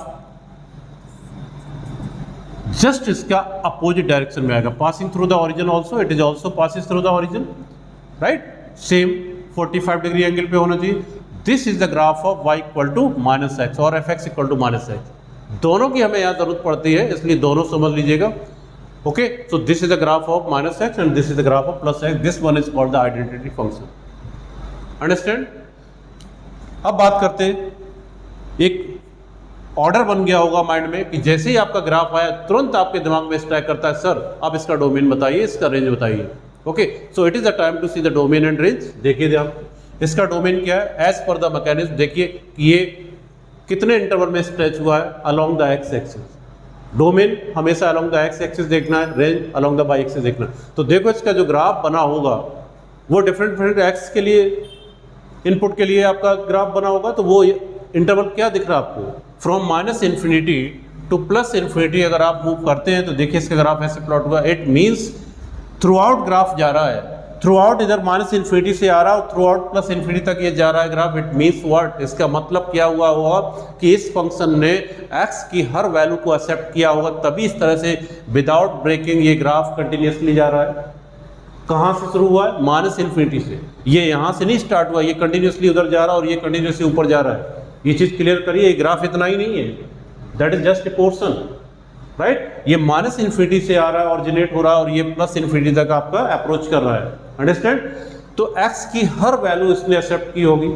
जस्ट इसका अपोजिट डायरेक्शन में आएगा, passing through the origin also, it is also passing through the origin, right. Same 45 degree angle पे होना चाहिए। This is the graph of y equal to minus x और f x equal to minus x. दोनों की हमें यहाँ जरूरत पड़ती है, इसलिए दोनों समझ लीजिएगा। Okay, so this is the graph of minus x and this is the graph of plus x. This one is called the identity function. Understand? अब बात करते हैं, एक ऑर्डर बन गया होगा माइंड में कि जैसे ही आपका ग्राफ आया तुरंत आपके दिमाग में स्ट्राइक करता है, सर अब इसका डोमेन बताइए, इसका रेंज बताइए। Okay, so it is the time to see the domain and range. देखिए आप, इसका डोमेन क्या है? एज पर द मैकेनिज्म देखिए कि ये कितने इंटरवल में स्ट्रेच हुआ है along the x axis. Domain हमेशा अलोंग द एक्स एक्सिस देखना है, range along the y axis देखना है। तो देखो इसका जो ग्राफ बना होगा वो डिफरेंट एक्स के लिए इनपुट के लिए आपका ग्राफ बना होगा। तो वो इंटरवल क्या दिख रहा है आपको? From minus infinity to plus infinity अगर आप मूव करते हैं तो देखिए इसका ग्राफ ऐसे प्लॉट हुआ। It means through out graph जा रहा है, थ्रू आउट इधर माइनस इन्फिनिटी से आ रहा है और थ्रू आउट प्लस इन्फिनिटी तक ये जा रहा है ग्राफ। It means what? इसका मतलब क्या हुआ होगा कि इस फंक्शन ने x की हर वैल्यू को एक्सेप्ट किया होगा, तभी इस तरह से विदाउट ब्रेकिंग ये ग्राफ कंटिन्यूसली जा रहा है। कहाँ से शुरू हुआ है? माइनस इन्फिनिटी से। ये यहाँ से नहीं स्टार्ट हुआ, ये कंटिन्यूसली उधर जा रहा है और ये कंटिन्यूसली ऊपर जा रहा है। ये चीज़ क्लियर करिए, ये ग्राफ इतना ही नहीं है, that is just a portion, right. ये माइनस इन्फिनिटी से आ रहा है, ऑरिजिनेट हो रहा है और ये प्लस इन्फिनिटी तक आपका अप्रोच कर रहा है, अंडरस्टैंड। तो x की हर वैल्यू इसने एक्सेप्ट की होगी,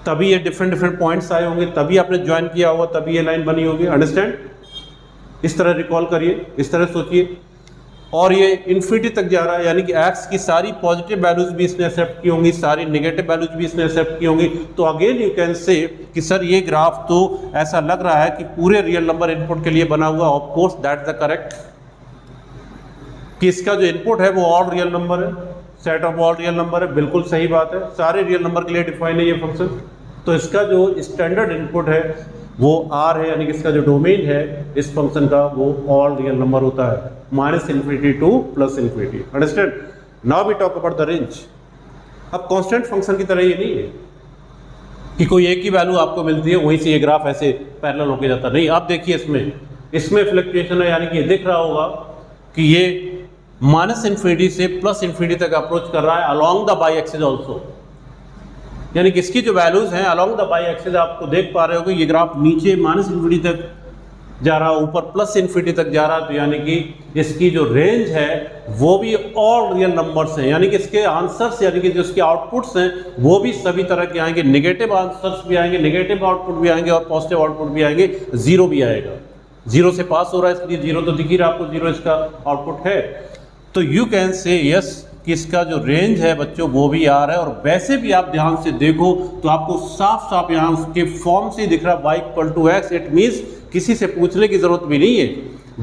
तभी ये डिफरेंट पॉइंट्स आए होंगे, तभी आपने ज्वाइन किया होगा, तभी ये लाइन बनी होगी, अंडरस्टैंड। इस तरह रिकॉल करिए, इस तरह सोचिए। और ये इन्फिनिटी तक जा रहा है, यानी कि x की सारी पॉजिटिव वैल्यूज भी इसने एक्सेप्ट की होंगी, सारी नेगेटिव वैल्यूज भी इसने एक्सेप्ट की होंगी। तो अगेन यू कैन से कि सर ये ग्राफ तो ऐसा लग रहा है कि पूरे रियल नंबर इनपुट के लिए बना हुआ। Of course that the correct, कि इसका जो इनपुट है वो ऑल रियल नंबर है, set of all real number है, बिल्कुल सही बात है, सारे रियल नंबर के लिए डिफाइन है ये फंक्शन। तो इसका जो स्टैंडर्ड इनपुट है वो r है, यानी कि इसका जो डोमेन है इस फंक्शन का वो ऑल रियल नंबर होता है, minus infinity to plus infinity, understand. Now we talk about the range. अब कांस्टेंट फंक्शन की तरह ये नहीं है कि कोई एक ही वैल्यू आपको मिलती है वहीं से ये ग्राफ ऐसे पैरेलल होके जाता, नहीं। आप देखिए इसमें फ्लक्चुएशन है, यानी कि ये दिख रहा होगा कि ये माइनस इन्फिनिटी से प्लस इन्फिनिटी तक अप्रोच कर रहा है along the by axis also, यानी कि इसकी जो वैल्यूज हैं अलोंग द बाई एक्सिस आपको देख पा रहे हो कि ये ग्राफ नीचे माइनस इन्फिनिटी तक जा रहा है, ऊपर प्लस इन्फिनिटी तक जा रहा है। तो यानी कि इसकी जो रेंज है वो भी ऑल रियल नंबर्स हैं, यानी कि इसके आंसर्स यानी कि जो इसके आउटपुट्स हैं वो भी सभी तरह के आएंगे। नेगेटिव आंसर्स भी आएंगे, नेगेटिव आउटपुट भी आएंगे और पॉजिटिव आउटपुट भी आएंगे, जीरो भी आएगा। जीरो से पास हो रहा है इसलिए जीरो तो दिख ही रहा आपको, जीरो इसका आउटपुट है। तो यू कैन से यस कि इसका जो रेंज है बच्चों वो भी आ रहा है। और वैसे भी आप ध्यान से देखो तो आपको साफ साफ यहाँ उसके फॉर्म से दिख रहा है y equal to x. It means किसी से पूछने की जरूरत भी नहीं है,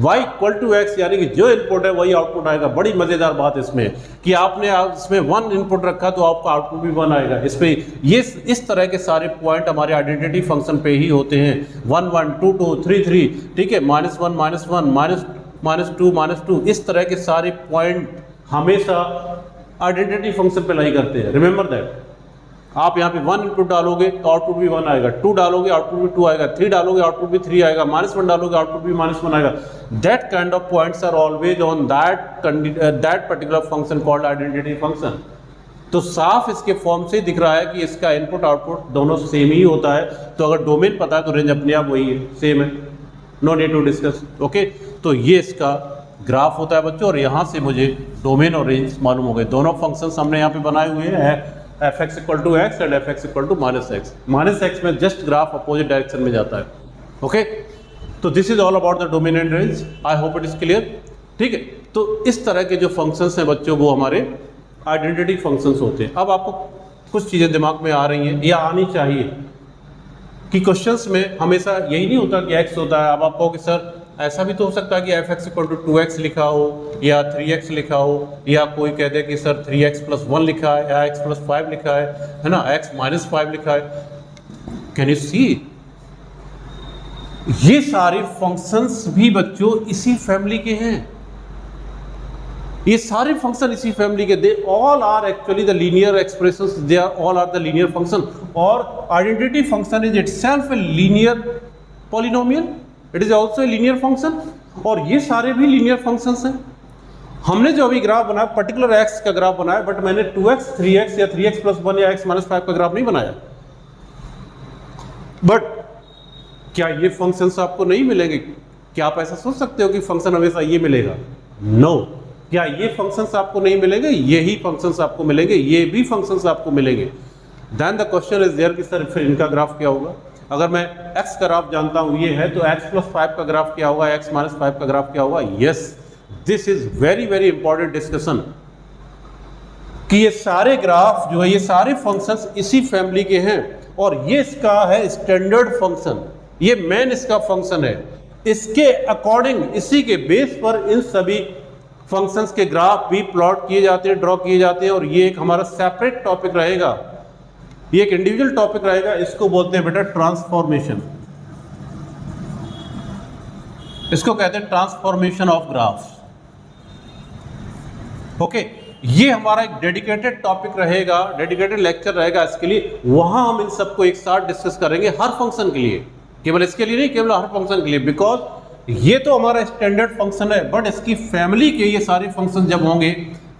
y इक्वल टू एक्स, यानी कि जो इनपुट है वही आउटपुट आएगा। बड़ी मजेदार बात इसमें कि आपने इसमें 1 इनपुट रखा तो आपका आउटपुट भी 1 आएगा। इस पे ये इस तरह के सारे पॉइंट हमारे आइडेंटिटी फंक्शन पे ही होते हैं, 1 1 2 2 3 3, ठीक है, -1 -1 -2 -2, इस तरह के सारे पॉइंट हमेशा आइडेंटिटी फंक्शन पे लाई करते हैं। Remember that. आप यहाँ पे 1 इनपुट डालोगे तो आउटपुट भी 1 आएगा, 2 डालोगे आउटपुट भी 2 आएगा, 3 डालोगे आउटपुट भी 3 आएगा, -1 डालोगे आउटपुट भी -1 आएगा। That kind of points are always on that particular function called identity function. तो साफ इसके फॉर्म से दिख रहा है कि इसका इनपुट आउटपुट दोनों सेम ही होता है। तो अगर डोमेन पता है तो रेंज अपने आप वही है, सेम है, no need to discuss, okay. तो ये इसका ग्राफ होता है बच्चों, और यहाँ से मुझे डोमेन और रेंज मालूम हो गए। दोनों फंक्शंस हमने यहाँ पे बनाए हुए हैं, f x equal to x and f x equal to -x। -x में जस्ट ग्राफ अपोजिट डायरेक्शन में जाता है, ओके। तो this is all about the domain and range, I hope it is clear, ठीक है। तो इस तरह के जो फंक्शंस हैं बच्चों वो हमारे आइडेंटिटी फंक्शंस होते हैं। अब आपको कुछ चीज़ें दिमाग में आ रही हैं या आनी चाहिए कि क्वेश्चंस में हमेशा यही नहीं होता कि x होता है। अब आप कहोगे सर ऐसा भी तो हो सकता है कि F x equal to 2x लिखा हो या 3x लिखा हो, या कोई कह दे कि सर 3x + 1 लिखा है या x + 5 लिखा है ना, x - 5 लिखा है। कैन यू सी, ये सारे फंक्शंस भी बच्चों इसी फैमिली के हैं, ये सारे फंक्शन इसी फैमिली के, they all are actually the linear expressions, they are all are the linear function. और identity function is itself a linear polynomial, it is also a linear function, और ये सारे भी लीनियर फंक्शंस हैं। हमने जो अभी ग्राफ बनाया पर्टिकुलर x का ग्राफ बनाया, बट मैंने 2x 3x या 3x + 1 या x - 5 का ग्राफ नहीं बनाया। बट क्या ये फंक्शंस आपको नहीं मिलेंगे? क्या आप ऐसा सोच सकते हो कि फंक्शन हमेशा ये मिलेगा? नो। क्या ये फंक्शंस आपको नहीं मिलेंगे? यही फंक्शंस आपको मिलेंगे, ये भी फंक्शंस आपको मिलेंगे। Then the question is there कि सर फिर इनका ग्राफ क्या होगा? अगर मैं x का ग्राफ जानता हूं ये है, तो x + 5 का ग्राफ क्या होगा, x - 5 का ग्राफ क्या होगा? Yes, this is very very important discussion. कि ये सारे ग्राफ जो है, ये सारे फंक्शंस इसी फैमिली के हैं, और ये इसका है स्टैंडर्ड फंक्शन, ये मेन इसका फंक्शन है। इसके अकॉर्डिंग, इसी के बेस पर इन सभी फंक्शंस के ग्राफ भी प्लॉट किए जाते हैं, ड्रॉ किए जाते हैं, और ये एक हमारा सेपरेट टॉपिक रहेगा, ये एक इंडिविजुअल टॉपिक रहेगा। इसको बोलते हैं बेटा ट्रांसफॉर्मेशन, इसको कहते हैं ट्रांसफॉर्मेशन ऑफ ग्राफ्स। ओके, ये हमारा एक डेडिकेटेड टॉपिक रहेगा, डेडिकेटेड लेक्चर रहेगा इसके लिए। वहां हम इन सबको एक साथ डिस्कस करेंगे, हर फंक्शन के लिए, केवल इसके लिए नहीं, केवल हर फंक्शन के लिए। बिकॉज ये तो हमारा स्टैंडर्ड फंक्शन है, बट इसकी फैमिली के ये सारे फंक्शन जब होंगे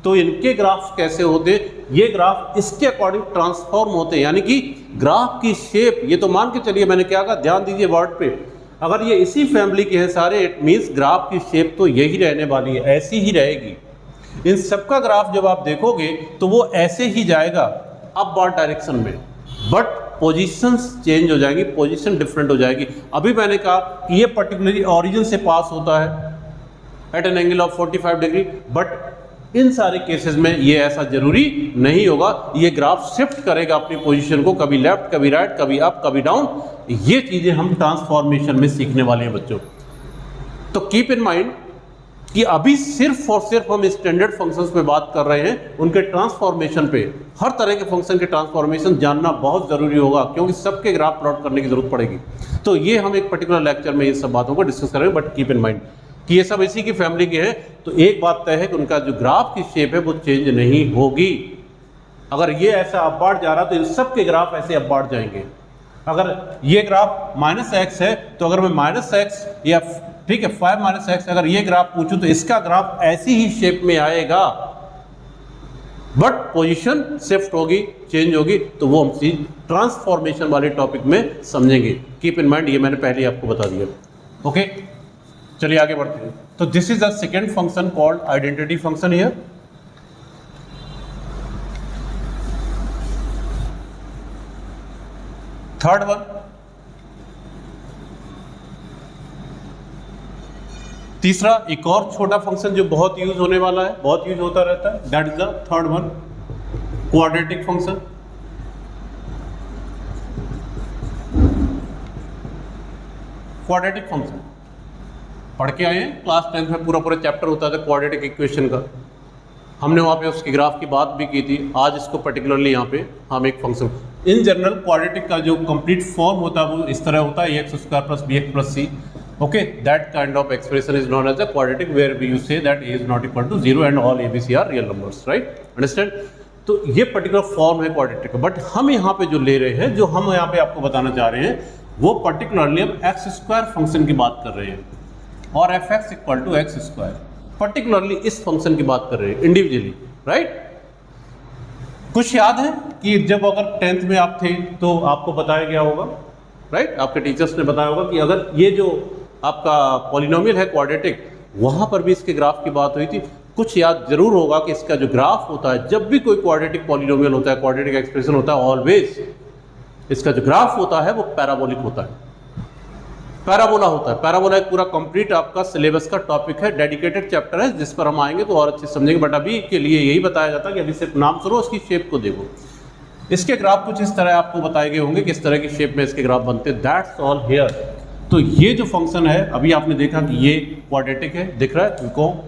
तो इनके ग्राफ्स कैसे होते, ये ग्राफ इसके अकॉर्डिंग ट्रांसफॉर्म होते हैं, यानी कि ग्राफ की शेप, ये तो मान के चलिए, मैंने क्या कहा, ध्यान दीजिए वर्ड पे, अगर ये इसी फैमिली के हैं सारे, इट मीन्स ग्राफ की शेप तो यही रहने वाली है, ऐसी ही रहेगी। इन सबका ग्राफ जब आप देखोगे तो वो ऐसे ही जाएगा अपवर्ड डायरेक्शन में, बट पोजीशंस चेंज हो जाएंगी, पोजीशन डिफरेंट हो जाएगी। अभी मैंने कहा कि ये पर्टिकुलरली ओरिजिन से पास होता है at an angle of 45 degree, but इन सारे केसेस में ये ऐसा जरूरी नहीं होगा, ये ग्राफ शिफ्ट करेगा अपनी पोजीशन को, कभी लेफ्ट, कभी राइट, कभी अप, कभी डाउन। ये चीजें हम ट्रांसफॉर्मेशन में सीखने वाले हैं बच्चों। तो कीप इन माइंड कि अभी सिर्फ और सिर्फ हम स्टैंडर्ड फंक्शंस पे बात कर रहे हैं, उनके ट्रांसफॉर्मेशन पे। हर तरह के फंक्शन के ट्रांसफॉर्मेशन जानना बहुत जरूरी होगा, क्योंकि सबके ग्राफ प्लॉट करने की जरूरत पड़ेगी। तो ये हम एक पर्टिकुलर लेक्चर में इन सब बातों को डिस्कस करेंगे, बट कीप इन माइंड कि ये सब इसी की फैमिली के हैं। तो एक बात तय है कि उनका जो ग्राफ की शेप है वो चेंज नहीं होगी। अगर ये ऐसा अपवर्ड जा रहा तो इन सब के ग्राफ ऐसे अपवर्ड जाएंगे। अगर ये ग्राफ -x है तो अगर मैं -x या ठीक है 5 - x, अगर ये ग्राफ पूछूं तो इसका ग्राफ ऐसी ही शेप में आएगा, बट पोजीशन शिफ्ट होगी, चेंज होगी। तो वो हम चीज ट्रांसफॉर्मेशन वाले टॉपिक में समझेंगे। कीप इन माइंड, ये मैंने पहले ही आपको बता दिया। ओके, चलिए आगे बढ़ते हैं। तो this is the second function called identity function here. Third one, तीसरा एक और छोटा फंक्शन जो बहुत यूज होने वाला है, बहुत यूज होता रहता है, that is the third one, quadratic function. Quadratic function पढ़ के आए हैं, क्लास 10 में पूरा चैप्टर होता था क्वाड्रेटिक इक्वेशन का। हमने वहाँ पे उसके ग्राफ की बात भी की थी। आज इसको पर्टिकुलरली यहाँ पे हम एक फंक्शन, इन जनरल क्वाड्रेटिक का जो कंप्लीट फॉर्म होता है वो इस तरह होता है, ax² + bx + c। Okay, that kind of expression is known as a quadratic, where we you say that a is not equal to 0 and all abc are real numbers, right? Understand? तो ये particular form है quadratic का। But हम यहाँ पे जो ले रहे हैं, जो हम यहाँ पे आपको बताना चाह रहे हैं, वो पर्टिकुलरली हम x² फंक्शन की बात कर रहे हैं, और fx = x², पर्टिकुलरली इस फंक्शन की बात कर रहे हैं इंडिविजुअली, राइट? कुछ याद है कि जब अगर 10th में आप थे तो आपको बताया गया होगा, राइट? आपके टीचर्स ने बताया होगा कि अगर ये जो आपका पॉलिनोमियल है क्वाड्रेटिक, वहां पर भी इसके ग्राफ की बात हुई थी। कुछ याद जरूर होगा कि इसका जो ग्राफ होता है, जब भी कोई क्वाड्रेटिक पॉलिनोमियल होता है, क्वाड्रेटिक एक्सप्रेशन होता है, ऑलवेज इसका जो ग्राफ होता है वो पैराबोलिक होता है, पैराबोला होता है। पैराबोला एक पूरा कंप्लीट आपका सिलेबस का टॉपिक है, डेडिकेटेड चैप्टर है, जिस पर हम आएंगे तो और अच्छे समझेंगे। बट अभी के लिए यही बताया जाता है कि अभी सिर्फ नाम सुनो, उसकी शेप को देखो। इसके ग्राफ कुछ इस तरह आपको बताए गए होंगे, किस तरह की शेप में इसके ग्राफ बनते हैं। That's all here. तो ये जो फंक्शन है, अभी आपने देखा कि ये क्वाड्रेटिक है, दिख रहा है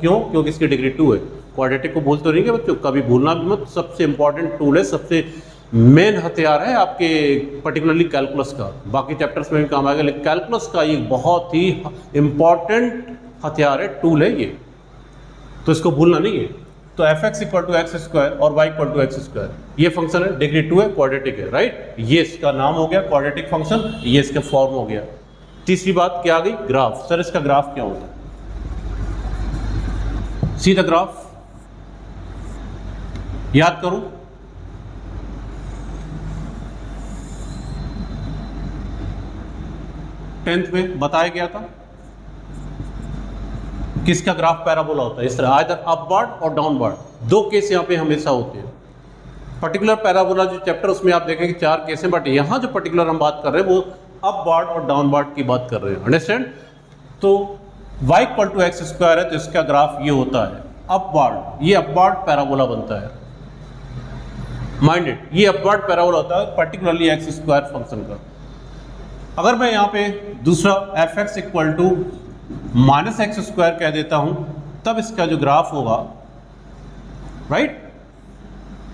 क्यों? क्योंकि इसकी डिग्री 2 है। क्वाड्रेटिक को भूल तो नहीं है बच्चों, कभी भूलना भी मत। सबसे इंपॉर्टेंट टूल है, सबसे मेन हथियार है आपके पर्टिकुलरली कैलकुलस का। बाकी चैप्टर्स में भी काम आएगा, लेकिन कैलकुलस का ये बहुत ही इंपॉर्टेंट हथियार है, टूल है ये, तो इसको भूलना नहीं है। तो fx = x² और y = x², ये फंक्शन है, डिग्री 2 है, क्वाड्रेटिक है, राइट? ये इसका नाम हो गया क्वाड्रेटिक फंक्शन, ये इसका फॉर्म हो गया। तीसरी बात क्या आ गई? ग्राफ। सर इसका ग्राफ क्या होता है? सी द ग्राफ, याद करूं, टेंथ में बताया गया था किसका ग्राफ पैराबोला होता है। इस तरह आइदर अपवर्ड और डाउनवर्ड, दो केस यहाँ पे हमेशा होते हैं। पर्टिकुलर पैराबोला जो चैप्टर, उसमें आप देखेंगे 4 केस हैं, बट यहाँ जो पर्टिकुलर हम बात कर रहे हैं वो अपवर्ड और डाउनवर्ड की बात कर रहे हैं। अंडरस्टैंड? तो y = x² है, तो इसका ग्राफ ये होता है अपवर्ड, ये अपवर्ड पैराबोला बनता है। माइंडेड, ये अपवर्ड पैराबोला होता है पर्टिकुलरली एक्स स्क्वायर फंक्शन का। अगर मैं यहाँ पे दूसरा f x equal to minus x square कह देता हूं, तब इसका जो ग्राफ होगा, राइट,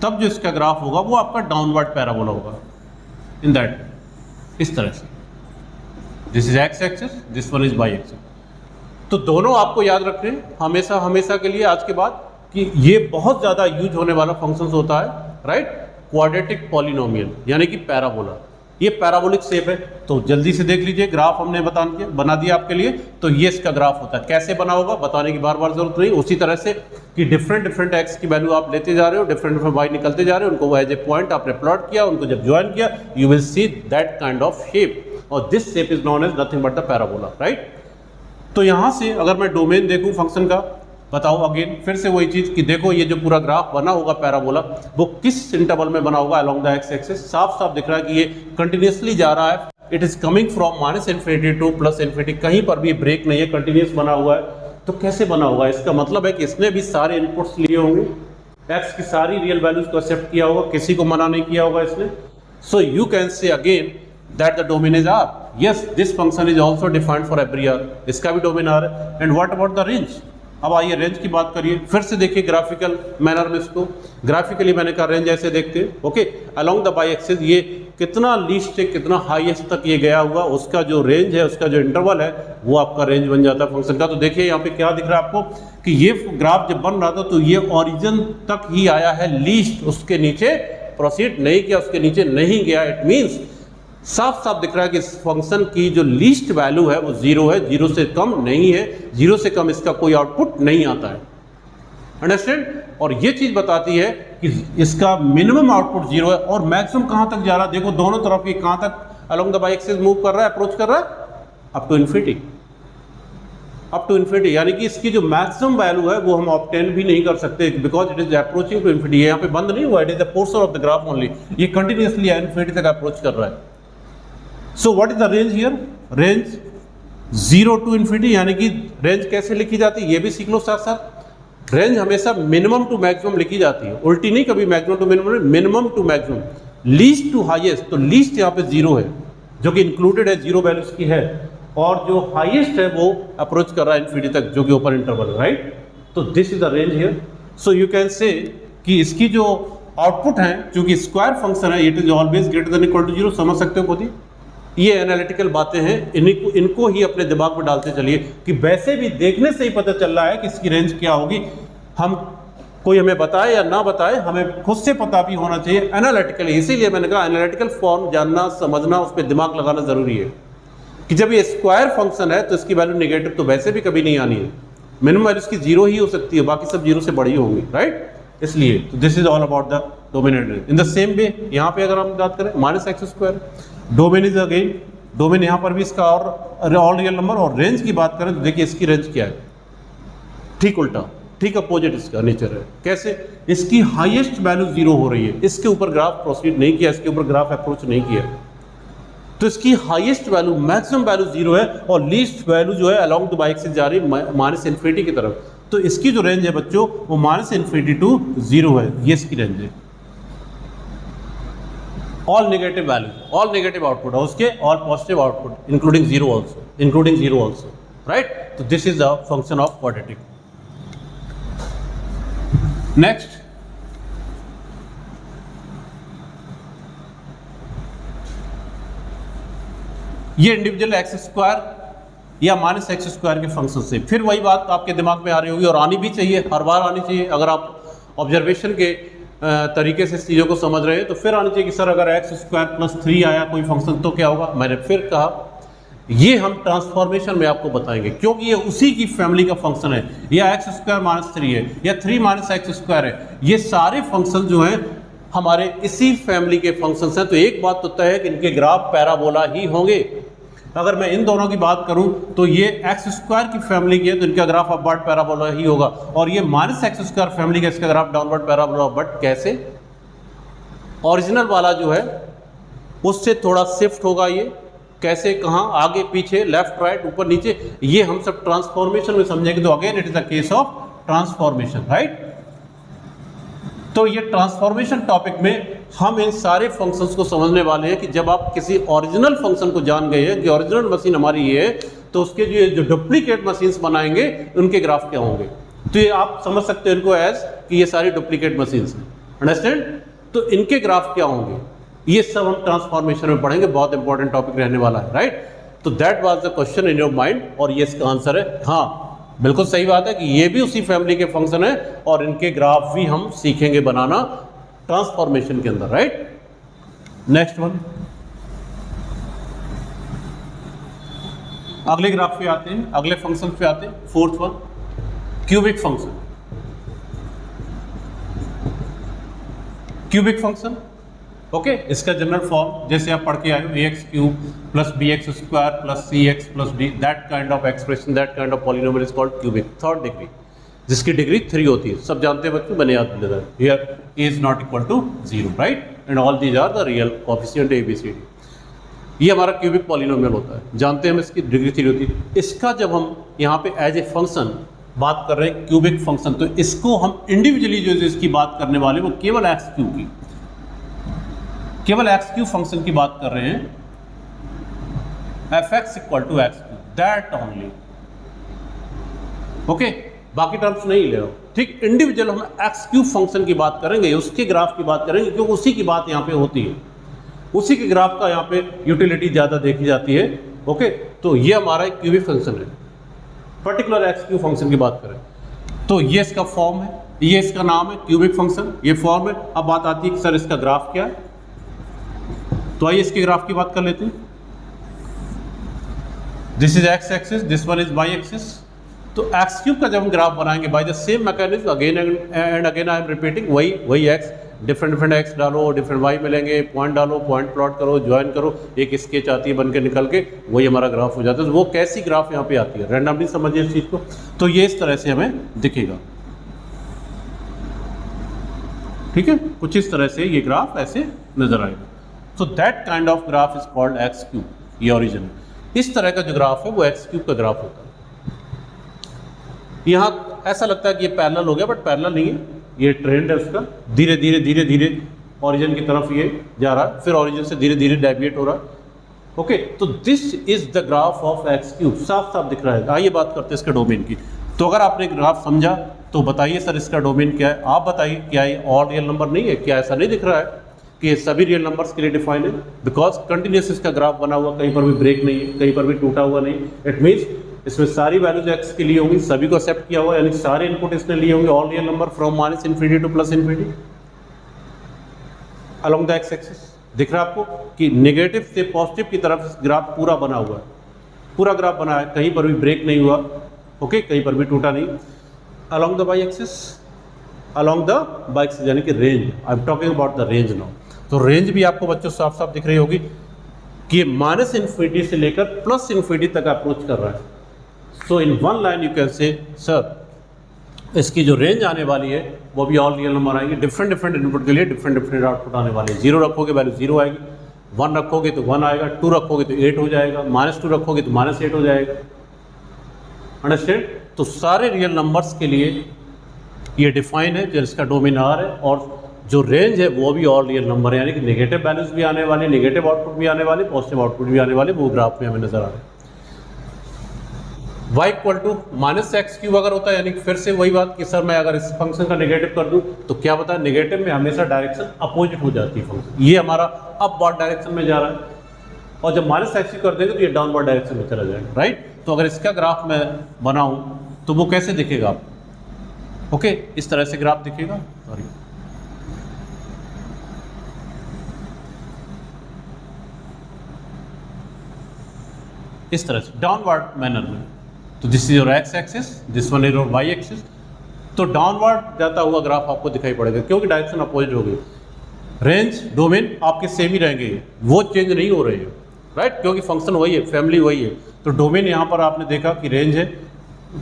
तब जो इसका ग्राफ होगा वो आपका डाउनवर्ड पैराबोला होगा इन दैट, इस तरह से। This is x axis, this one is y axis. तो दोनों आपको याद रखने हमेशा हमेशा के लिए आज के बाद कि ये बहुत ज़्यादा यूज होने वाला फंक्शंस होता है, राइट, क्वाड्रेटिक पॉलिनोमियल यानी कि पैराबोला। ये पैराबोलिक शेप है, तो जल्दी से देख लीजिए, ग्राफ हमने बना दिया आपके लिए। तो ये इसका ग्राफ होता है, कैसे बना होगा बताने की बार बार जरूरत नहीं। उसी तरह से कि डिफरेंट एक्स की वैल्यू आप लेते जा रहे हो, डिफरेंट वाई निकलते जा रहे हो, उनको एज ए पॉइंट आपने प्लॉट किया, उनको जब ज्वाइन किया, you will see that kind of shape, और this shape is known as nothing but the parabola, right. तो यहाँ से अगर मैं डोमेन देखूँ फंक्शन का, बताओ अगेन फिर से वही चीज कि देखो ये जो पूरा ग्राफ बना होगा पैराबोला, वो किस इंटरवल में बना होगा अलोंग द एक्स एक्सिस। साफ साफ दिख रहा है कि ये कंटिन्यूसली जा रहा है, it is coming from minus infinity to plus infinity, कहीं पर भी ब्रेक नहीं है, कंटिन्यूस बना हुआ है। तो कैसे बना होगा, इसका मतलब है कि इसने भी सारे इनपुट्स लिए होंगे, एक्स की सारी रियल वैल्यूज को एक्सेप्ट किया होगा, किसी को मना नहीं किया होगा इसने। So you can say again that the domain is R, yes this function is also defined for every R, इसका भी डोमेन आर है। And what about the range, अब आइए रेंज की बात करिए, फिर से देखिए ग्राफिकल मैनर में इसको। ग्राफिकली मैंने कहा रेंज ऐसे देखते हैं, okay, along the y axis ये कितना लीस्ट से कितना हाईएस्ट तक ये गया हुआ, उसका जो रेंज है, उसका जो इंटरवल है, वो आपका रेंज बन जाता है फंक्शन का। तो देखिए यहाँ पे क्या दिख रहा है आपको कि ये ग्राफ जब बन रहा था तो ये ओरिजिन तक ही आया है लीस्ट, उसके नीचे प्रोसीड नहीं किया, उसके नीचे नहीं गया। इट मीन्स साफ साफ दिख रहा है कि इस फंक्शन की जो लीस्ट वैल्यू है वो जीरो है, जीरो से कम नहीं है, जीरो से कम इसका कोई आउटपुट नहीं आता है, अंडरस्टैंड। और ये चीज बताती है कि इसका मिनिमम आउटपुट जीरो है और मैक्सिमम कहां तक जा रहा है, देखो दोनों तरफ ये कहां तक along the y axis move कर रहा है, अप्रोच कर रहा है, up to infinity, up to infinity. यानी कि इसकी जो मैक्सिमम वैल्यू है वो हम ऑब्टेन भी नहीं कर सकते, because it is approaching to infinity. यहाँ पे बंद नहीं हुआ, it is the portion of the graph only, ये कंटिन्यूअसली इन्फिनिटी तक अप्रोच कर रहा है। So what is the range here? Range 0 to infinity, यानी कि रेंज कैसे लिखी जाती है ये भी सीख लो साथ साथ। रेंज हमेशा मिनिमम टू मैक्सिमम लिखी जाती है, उल्टी नहीं कभी maximum to minimum, minimum to maximum, least to highest. तो लीस्ट यहाँ पे जीरो है जो कि इंक्लूडेड है, जीरो वैल्यूज की है, और जो हाईएस्ट है वो अप्रोच कर रहा है इन्फिनिटी तक, जो कि ऊपर इंटरवल है, राइट। तो this is the range here. So you can say कि इसकी जो आउटपुट है, चूंकि स्क्वायर फंक्शन है, it is always greater than equal to zero, समझ सकते हो खुद ही। ये एनालिटिकल बातें हैं, इनको ही अपने दिमाग में डालते चलिए कि वैसे भी देखने से ही पता चल रहा है कि इसकी रेंज क्या होगी। हम कोई हमें बताए या ना बताए, हमें खुद से पता भी होना चाहिए एनालिटिकल। इसीलिए मैंने कहा एनालिटिकल फॉर्म जानना, समझना, उस पर दिमाग लगाना जरूरी है कि जब ये स्क्वायर फंक्शन है तो इसकी वैल्यू नेगेटिव तो वैसे भी कभी नहीं आनी है, मिनिमम वैल्यू इसकी जीरो ही हो सकती है, बाकी सब जीरो से बड़ी होंगी, राइट। इसलिए this is all about the domain and range. In the same वे यहाँ पे अगर हम बात करें minus x square, domain is again, domain यहाँ पर भी इसका और ऑल रियल नंबर, और रेंज की बात करें तो देखिए इसकी रेंज क्या है, ठीक उल्टा, ठीक अपोजिट इसका नेचर है। कैसे, इसकी हाईएस्ट वैल्यू जीरो हो रही है, इसके ऊपर ग्राफ प्रोसीड नहीं किया, इसके ऊपर ग्राफ अप्रोच नहीं किया, तो इसकी highest value maximum value zero है, और लीस्ट वैल्यू जो है अलोंग द वाई एक्सिस जा रही है माइनस इन्फिनिटी की तरफ। तो इसकी जो रेंज है बच्चों वो माइनस इन्फिनिटी टू जीरो है, ये इसकी रेंज है। All negative value, all negative output है उसके, all positive output including zero also, right. तो this is the function of quadratic. Next, ये इंडिविजुअल एक्स स्क्वायर या माइनस एक्स स्क्वायर के फंक्शन से, फिर वही बात आपके दिमाग में आ रही होगी और आनी भी चाहिए, हर बार आनी चाहिए। अगर आप ऑब्जर्वेशन के तरीके से चीज़ों को समझ रहे हैं तो फिर आनी चाहिए कि सर अगर एक्स स्क्वायर प्लस 3 आया कोई फंक्शन तो क्या होगा। मैंने फिर कहा ये हम ट्रांसफॉर्मेशन में आपको बताएंगे, क्योंकि ये उसी की फैमिली का फंक्शन है, या एक्स स्क्वायर माइनस 3 है या 3 माइनस एक्स स्क्वायर है, ये सारे फंक्शन जो हैं हमारे इसी फैमिली के फंक्शंस हैं। तो एक बात तो तय है कि इनके ग्राफ पैराबोला ही होंगे। अगर मैं इन दोनों की बात करूं तो ये एक्स स्क्वायर की फैमिली की है तो इनका ग्राफ अपवर्ड पैराबोला ही होगा, और ये माइनस एक्स स्क्वायर फैमिली का इसका ग्राफ डाउनवर्ड पैराबोला। बट कैसे, ओरिजिनल वाला जो है उससे थोड़ा शिफ्ट होगा, ये कैसे, कहाँ, आगे पीछे, लेफ्ट राइट, ऊपर नीचे, ये हम सब ट्रांसफॉर्मेशन में समझेंगे। तो again it is the case of transformation, right. तो ये ट्रांसफॉर्मेशन टॉपिक में हम इन सारे फंक्शंस को समझने वाले हैं कि जब आप किसी ओरिजिनल फंक्शन को जान गए हैं कि ओरिजिनल मशीन हमारी ये है, तो उसके जो डुप्लीकेट मशीन्स बनाएंगे उनके ग्राफ क्या होंगे। तो ये आप समझ सकते हो इनको एज कि ये सारी डुप्लीकेट मशीन्स हैं, अंडरस्टैंड। तो इनके ग्राफ क्या होंगे, ये सब हम ट्रांसफॉर्मेशन में पढ़ेंगे, बहुत इंपॉर्टेंट टॉपिक रहने वाला है, राइट। तो that was the question in your mind, और ये इसका आंसर है हाँ, बिल्कुल सही बात है कि ये भी उसी फैमिली के फंक्शन है और इनके ग्राफ भी हम सीखेंगे बनाना ट्रांसफॉर्मेशन के अंदर, राइट। नेक्स्ट वन, अगले ग्राफ पे आते हैं, अगले फंक्शन पे आते हैं। Fourth one, cubic function. Cubic function, okay, इसका जनरल फॉर्म जैसे आप पढ़ के आए हो, ax cube plus bx square plus cx plus d, that kind of expression, that kind of polynomial is called cubic, third degree, जिसकी degree 3 होती है। सब जानते हैं बच्चों, मैंने याद दिला रहा है। Here a is not equal to 0, right, and all these are the real coefficient a b c d। ये हमारा क्यूबिक पॉलिनोमियल होता है, जानते हैं हम, इसकी डिग्री 3 होती है। इसका जब हम यहाँ पे एज ए फंक्शन बात कर रहे हैं क्यूबिक फंक्शन, तो इसको हम इंडिविजुअली जो इसकी बात करने वाले वो केवल एक्स क्यूब की, केवल एक्स क्यूब फंक्शन की बात कर रहे हैं, f x equal to x cube, that only, okay, बाकी टर्म्स नहीं ले रहा हूं, ठीक। इंडिविजुअल हम एक्स क्यूब फंक्शन की बात करेंगे, उसके ग्राफ की बात करेंगे, क्योंकि उसी की बात यहाँ पे होती है, उसी के ग्राफ का यहाँ पे यूटिलिटी ज़्यादा देखी जाती है, ओके। तो ये हमारा एक क्यूबिक फंक्शन है, पर्टिकुलर एक्स क्यूब फंक्शन की बात करें तो ये इसका फॉर्म है, ये इसका नाम है क्यूबिक फंक्शन, ये फॉर्म है। अब बात आती है कि सर इसका ग्राफ क्या है, तो आइए इसके ग्राफ की बात कर लेते हैं। This is x axis, this one is y axis. तो एक्स क्यूब का जब हम ग्राफ बनाएंगे by the same mechanism, again and again I am repeating, वही एक्स, डिफरेंट एक्स डालो, डिफरेंट वाई मिलेंगे, पॉइंट डालो, पॉइंट प्लॉट करो, ज्वाइन करो, एक स्केच आती है बन के निकल के, वही हमारा ग्राफ हो जाता है। तो वो कैसी ग्राफ यहाँ पे आती है, रैंडमली समझिए इस चीज़ को। तो ये इस तरह से हमें दिखेगा, ठीक है, कुछ इस तरह से ये ग्राफ ऐसे नजर आएगा। So that kind of graph is called x cube, ये ओरिजिन। इस तरह का जो ग्राफ है वो x क्यूब का ग्राफ होता है। यहाँ ऐसा लगता है कि ये पैरेलल हो गया, बट पैरेलल नहीं है, ये ट्रेंड है उसका, धीरे धीरे धीरे धीरे ओरिजिन की तरफ ये जा रहा है, फिर ओरिजिन से धीरे धीरे डेविएट हो रहा है, ओके। तो this is the graph of x cube, साफ साफ दिख रहा है। आइए बात करते हैं इसके डोमेन की। तो अगर आपने ग्राफ समझा तो बताइए सर इसका डोमेन क्या है, आप बताइए, क्या ये ऑड रियल नंबर नहीं है, क्या ऐसा नहीं दिख रहा है कि ये सभी रियल नंबर्स के लिए डिफाइन है? बिकॉज कंटिन्यूस इसका ग्राफ बना हुआ, कहीं पर भी ब्रेक नहीं है, कहीं पर भी टूटा हुआ नहीं। इट मीन्स इसमें सारी वैल्यूज एक्स के लिए होंगी, सभी को एक्सेप्ट किया हुआ, यानी सारे इनपुट इसने लिए होंगे, all real number from minus infinity to plus infinity along the x axis. दिख रहा है आपको कि नेगेटिव से पॉजिटिव की तरफ ग्राफ पूरा बना हुआ है, पूरा ग्राफ बना है, कहीं पर भी ब्रेक नहीं हुआ, ओके, कहीं पर भी टूटा नहीं। Along the y axis, along the y axis यानी कि range, I am talking about the range now. तो रेंज भी आपको बच्चों साफ साफ दिख रही होगी कि माइनस इन्फिनिटी से लेकर प्लस इन्फिनिटी तक अप्रोच कर रहा है। So in one line you can say sir इसकी जो रेंज आने वाली है वो भी ऑल रियल नंबर आएंगे, डिफरेंट डिफरेंट इनपुट के लिए डिफरेंट डिफरेंट आउटपुट आने वाले हैं। 0 रखोगे वैल्यू 0 आएगी, 1 रखोगे तो 1 आएगा, 2 रखोगे तो 8 हो जाएगा, -2 रखोगे तो -8 हो जाएगा, अंडरस्टैंड। तो सारे रियल नंबर्स के लिए ये डिफाइन है, जिसका डोमेन R है, और जो रेंज है वो भी ऑल रियल नंबर है, यानी कि नेगेटिव वैल्यूज भी आने वाले, नेगेटिव आउटपुट भी आने वाले, पॉजिटिव आउटपुट भी आने वाले, वो ग्राफ में हमें नजर आ रहा है। y equal to -x cube अगर होता है, यानी कि फिर से वही बात कि सर मैं अगर इस फंक्शन का नेगेटिव कर दूं तो क्या पता है, नेगेटिव में हमेशा डायरेक्शन अपोजिट हो जाती है फंक्शन, ये हमारा अपवर्ड डायरेक्शन में जा रहा है, और जब -x क्यूब कर देंगे तो ये डाउनवर्ड डायरेक्शन में चला जाएगा, राइट। तो अगर इसका ग्राफ मैं बनाऊं तो वो कैसे दिखेगा आप, ओके, इस तरह से ग्राफ दिखेगा, सॉरी, इस तरह से डाउनवर्ड मैनर में। तो this is your x axis, this one is your y axis. तो डाउनवर्ड जाता हुआ ग्राफ आपको दिखाई पड़ेगा, क्योंकि डायरेक्शन अपोजिट हो गई। रेंज डोमेन आपके सेम ही रहेंगे, वो चेंज नहीं हो रहे हैं, राइट, क्योंकि फंक्शन वही है, फैमिली वही है। तो डोमेन यहाँ पर आपने देखा कि रेंज है,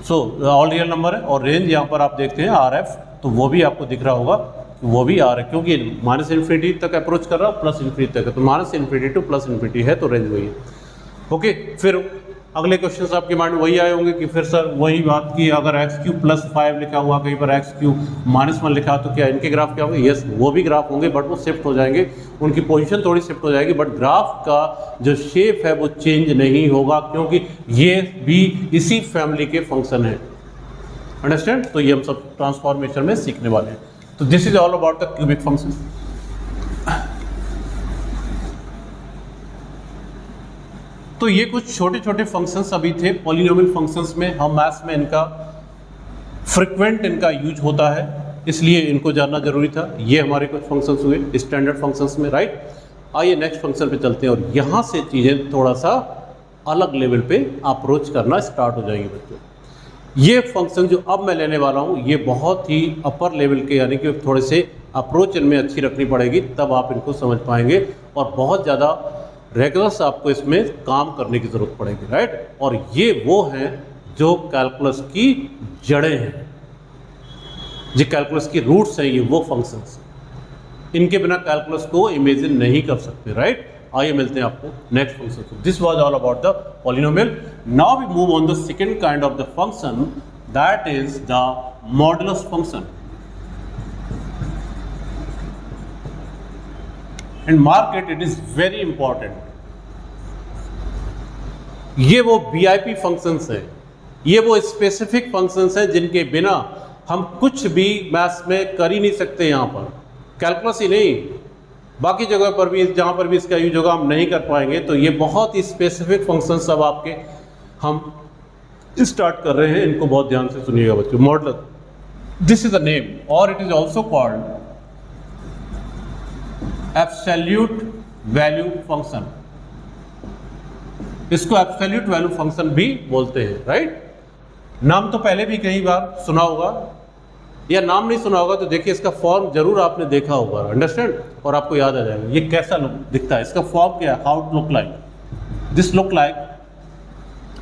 सो ऑल रियल नंबर है, और रेंज यहाँ पर आप देखते हैं आर एफ, तो वो भी आपको दिख रहा होगा, वो भी आर है, क्योंकि माइनस इन्फिनिटी तक अप्रोच कर रहा है, प्लस इन्फिनिटी तक है, तो minus infinity to plus infinity है, तो रेंज वही है, ओके। फिर अगले क्वेश्चन आपके माइंड वही आए होंगे कि फिर सर वही बात की, अगर x³ + 5 लिखा हुआ, कहीं पर x³ - 1 लिखा, तो क्या इनके ग्राफ क्या होंगे? यस, वो भी ग्राफ होंगे, बट वो शिफ्ट हो जाएंगे, उनकी पोजीशन थोड़ी शिफ्ट हो जाएगी, बट ग्राफ का जो शेप है वो चेंज नहीं होगा, क्योंकि ये भी इसी फैमिली के फंक्शन है। अंडरस्टैंड? तो ये हम सब ट्रांसफॉर्मेशन में सीखने वाले हैं। तो this is all about the cubic function. तो ये कुछ छोटे छोटे फंक्शंस अभी थे पॉलिनोमियल फंक्शंस में, हम मैथ्स में इनका फ्रिक्वेंट इनका यूज होता है, इसलिए इनको जानना जरूरी था। ये हमारे कुछ फंक्शंस हुए स्टैंडर्ड फंक्शंस में, राइट। आइए नेक्स्ट फंक्शन पे चलते हैं, और यहाँ से चीज़ें थोड़ा सा अलग लेवल पे अप्रोच करना स्टार्ट हो जाएंगे बच्चों। ये फंक्शन जो अब मैं लेने वाला हूँ, ये बहुत ही अपर लेवल के, यानी कि थोड़े से अप्रोच इनमें अच्छी रखनी पड़ेगी, तब आप इनको समझ पाएंगे, और बहुत ज़्यादा रेगुलर्स आपको इसमें काम करने की ज़रूरत पड़ेगी, राइट। और ये वो हैं जो कैलकुलस की जड़ें हैं, जो कैलकुलस की रूट्स हैं, ये वो फंक्शंस, इनके बिना कैलकुलस को इमेजिन नहीं कर सकते, राइट। आइए मिलते हैं आपको next function. This was all about the polynomial. Now we move on the second kind of the function, that is the modulus function. And mark it, it is very important. ये वो VIP functions हैं, ये वो specific functions हैं जिनके बिना हम कुछ भी मैथ्स में कर ही नहीं सकते। यहाँ पर कैलकुलस ही नहीं, बाकी जगह पर भी, जहाँ पर भी इसका यूज होगा, हम नहीं कर पाएंगे। तो ये बहुत ही स्पेसिफिक फंक्शंस अब आपके हम स्टार्ट कर रहे हैं, इनको बहुत ध्यान से सुनिएगा बच्चों। Modulus, this is the name, और it is also called absolute value function. इसको एब्सोल्यूट वैल्यू फंक्शन भी बोलते हैं, राइट। नाम तो पहले भी कई बार सुना होगा, या नाम नहीं सुना होगा तो देखिए इसका फॉर्म जरूर आपने देखा होगा, अंडरस्टैंड, और आपको याद आ जाएगा ये कैसा दिखता है। इसका फॉर्म क्या है? How it look like, this look like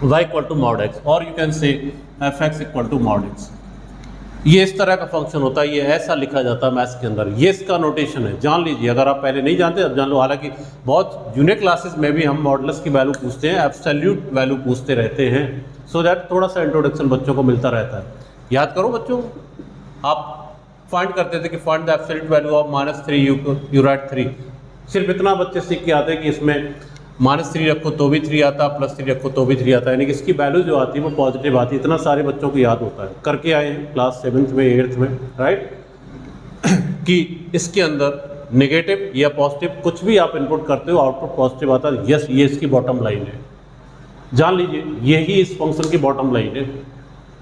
y = mod x, और यू कैन से fx = mod x। ये इस तरह का फंक्शन होता है, ये ऐसा लिखा जाता है मैथ्स के अंदर, ये इसका नोटेशन है, जान लीजिए। अगर आप पहले नहीं जानते अब जान लो। हालांकि बहुत जूनियर क्लासेस में भी हम मॉडुलस की वैल्यू पूछते हैं, एब्सोल्यूट वैल्यू पूछते रहते हैं, सो दैट थोड़ा सा इंट्रोडक्शन बच्चों को मिलता रहता है। याद करो बच्चों, आप फाइंड करते थे कि find the absolute value of -3, you right 3। सिर्फ इतना बच्चे सीख के आते हैं कि इसमें -3 रखो तो भी 3 आता, +3 रखो तो भी 3 आता है, यानी कि इसकी वैल्यू जो आती है वो पॉजिटिव आती है। इतना सारे बच्चों को याद होता है, करके आए हैं क्लास 7th में 8th में, राइट। कि इसके अंदर नेगेटिव या पॉजिटिव कुछ भी आप इनपुट करते हो, आउटपुट पॉजिटिव आता है। यस, ये इसकी बॉटम लाइन है, जान लीजिए, यही इस फंक्शन की बॉटम लाइन है।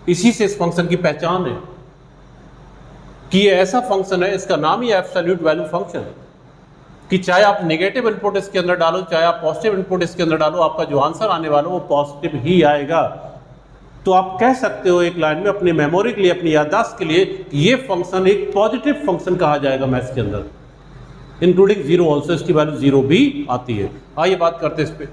इसी से इस फंक्शन की पहचान है कि ये ऐसा फंक्शन है, इसका नाम ही एब्सोल्यूट वैल्यू फंक्शन है, कि चाहे आप नेगेटिव इनपुट इसके अंदर डालो, चाहे आप पॉजिटिव इनपुट इसके अंदर डालो, आपका जो आंसर आने वाला वो पॉजिटिव ही आएगा। तो आप कह सकते हो एक लाइन में अपनी मेमोरी के लिए, अपनी याददाश्त के लिए, कि ये फंक्शन एक पॉजिटिव फंक्शन कहा जाएगा मैथ्स के अंदर, इंक्लूडिंग 0 ऑल्सो, इसकी वैल्यू 0 भी आती है। आइए बात करते हैं इस पर।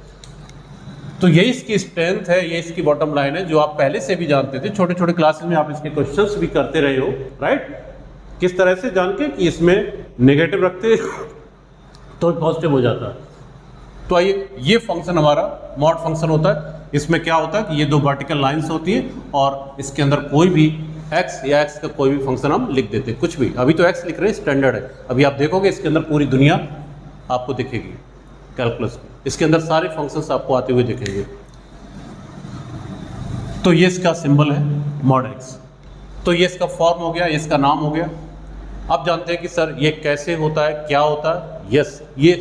तो ये इसकी स्ट्रेंथ है, ये इसकी बॉटम लाइन है, जो आप पहले से भी जानते थे, छोटे छोटे क्लासेस में आप इसके क्वेश्चंस भी करते रहे हो, राइट। किस तरह से जान के कि इसमें नेगेटिव रखते तो पॉजिटिव हो जाता है। तो आइए, ये फंक्शन हमारा मॉड फंक्शन होता है। इसमें क्या होता है कि ये दो वर्टिकल लाइंस होती है, और इसके अंदर कोई भी x या x का कोई भी फंक्शन हम लिख देते हैं, कुछ भी। अभी तो x लिख रहे हैं, स्टैंडर्ड है। अभी आप देखोगे इसके अंदर पूरी दुनिया आपको दिखेगी कैलकुलस की, इसके अंदर सारे फंक्शंस आपको आते हुए दिखेंगे। तो ये इसका सिंबल है मॉड x, तो ये इसका फॉर्म हो गया, ये इसका नाम हो गया। अब जानते हैं कि सर ये कैसे होता है, क्या होता है। यस, ये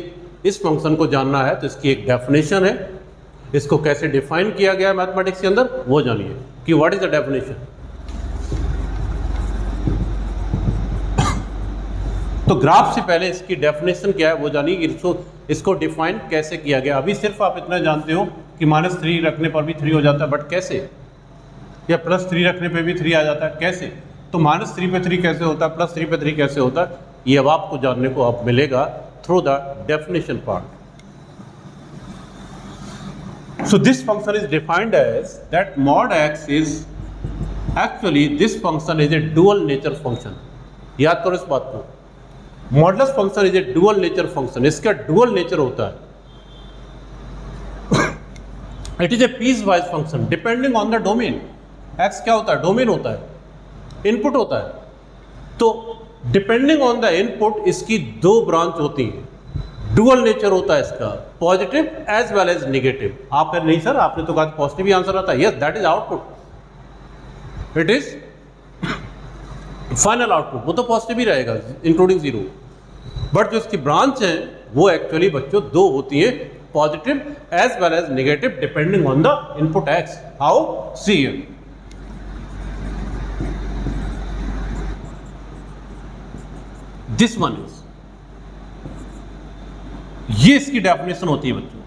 इस फंक्शन को जानना है तो इसकी एक डेफिनेशन है, इसको कैसे डिफाइन किया गया है मैथमेटिक्स के अंदर वो जानिए कि व्हाट इज द डेफिनेशन। तो ग्राफ से पहले इसकी डेफिनेशन क्या है वो जानिए कि इसको डिफाइन कैसे किया गया। अभी सिर्फ आप इतना जानते हो कि -3 रखने पर भी 3 हो जाता है, बट कैसे, या +3 रखने पे भी 3 आ जाता है, कैसे। तो -3 पे 3 कैसे होता है, +3 पे 3 कैसे होता है, ये अब आपको जानने को अब मिलेगा through the definition part. So this function is defined as that mod x is actually this function is a dual nature function। याद करो इस बात को, modulus function is a dual nature function, इसका डुअल नेचर होता है। It is a piece wise function depending on the domain. X क्या होता है? डोमेन होता है, इनपुट होता है। तो डिपेंडिंग ऑन द इनपुट इसकी दो ब्रांच होती हैं, डुअल नेचर होता है इसका, positive as well as negative. आप कह नहीं सर आपने तो कहा पॉजिटिव ही आंसर आता है। Yes, that is output, it is final output, वो तो पॉजिटिव ही रहेगा इंक्लूडिंग जीरो। बट जो इसकी ब्रांच है वो एक्चुअली बच्चों दो होती है, positive as well as negative depending on the input x. How? See here, this one is, ये इसकी डेफिनेशन होती है बच्चों।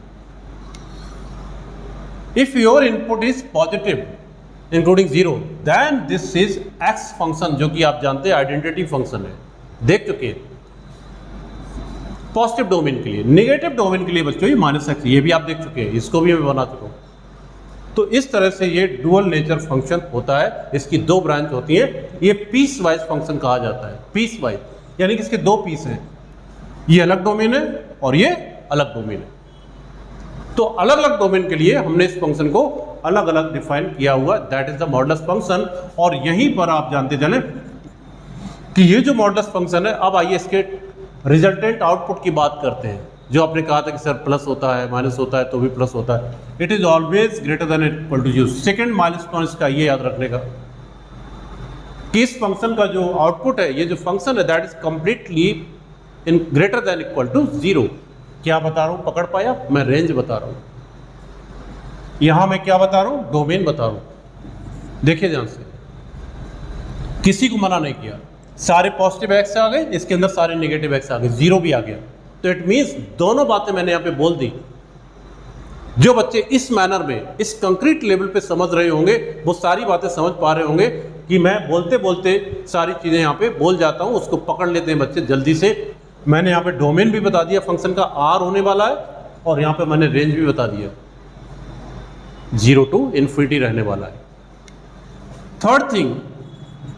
If your input is positive including zero then this is x function, जो कि आप जानते हैं आइडेंटिटी फंक्शन है, देख चुके हैं। पॉजिटिव डोमेन के लिए, नेगेटिव डोमेन के लिए बच्चों ये माइनस एक्स, ये भी आप देख चुके हैं, इसको भी मैं बना चुका हूं। तो इस तरह से ये डुअल नेचर फंक्शन होता है, इसकी दो ब्रांच होती है, ये पीस वाइज फंक्शन कहा जाता है। पीस वाइज यानी कि इसके दो पीस हैं, ये अलग डोमेन है और ये अलग डोमेन है। तो अलग अलग डोमेन के लिए हमने इस फंक्शन को अलग अलग डिफाइन किया हुआ, that is the modulus function. और यहीं पर आप जानते चलें कि ये जो मॉडुलस फंक्शन है, अब आइए इसके रिजल्टेंट आउटपुट की बात करते हैं। जो आपने कहा था कि सर प्लस होता है, माइनस होता है, तो भी प्लस होता है। It is always greater than equal to zero. Second milestone इसका ये याद रखने का कि इस फंक्शन का जो आउटपुट है, ये जो फंक्शन है, that is completely in greater than equal to zero. क्या बता रहा हूं? पकड़ पाया? मैं रेंज बता रहा हूं। यहां मैं क्या बता रहा हूं? डोमेन बता रहा हूं। देखिए ध्यान से, किसी को मना नहीं किया, सारे पॉजिटिव एक्स आ गए, इसके अंदर सारे नेगेटिव एक्स आ गए, जीरो भी आ गया। तो इट मींस दोनों बातें मैंने यहां पे बोल दी। जो बच्चे इस मैनर में, इस कंक्रीट लेवल पे समझ रहे होंगे, वो सारी बातें समझ पा रहे होंगे कि मैं बोलते बोलते सारी चीजें यहां पे बोल जाता हूं, उसको पकड़ लेते हैं बच्चे जल्दी से। मैंने यहाँ पे डोमेन भी बता दिया, फंक्शन का आर होने वाला है, और यहाँ पे मैंने रेंज भी बता दिया, 0 टू इन्फिनिटी रहने वाला है। थर्ड थिंग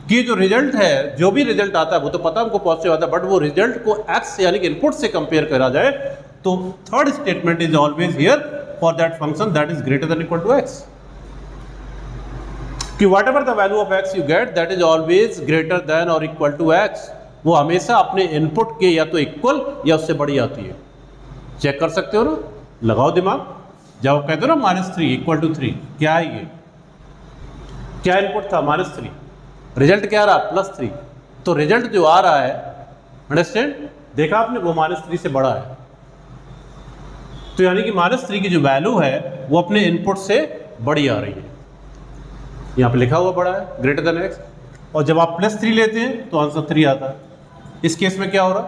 कि जो रिजल्ट है, जो भी रिजल्ट आता है वो तो पता हमको पॉजिटिव आता है, बट वो रिजल्ट को एक्स यानी कि इनपुट से कंपेयर करा जाए तो third statement is always here for that function that is greater than equal to x, कि whatever the value of x you get that is always greater than और equal to x. वो हमेशा अपने input के या तो equal या उससे बड़ी आती है। चेक कर सकते हो ना, लगाओ दिमाग। जब आप कहते हो ना -3 इक्वल टू 3, क्या है ये? क्या इनपुट था? -3। रिजल्ट क्या आ रहा? +3। तो रिजल्ट जो आ रहा है, अंडरस्टैंड, देखा आपने, वो -3 से बड़ा है। तो यानी कि -3 की जो वैल्यू है वो अपने इनपुट से बड़ी आ रही है। यहाँ पे लिखा हुआ बड़ा है, ग्रेटर देन एक्स। और जब आप +3 लेते हैं तो आंसर 3 आता है। इस केस में क्या हो रहा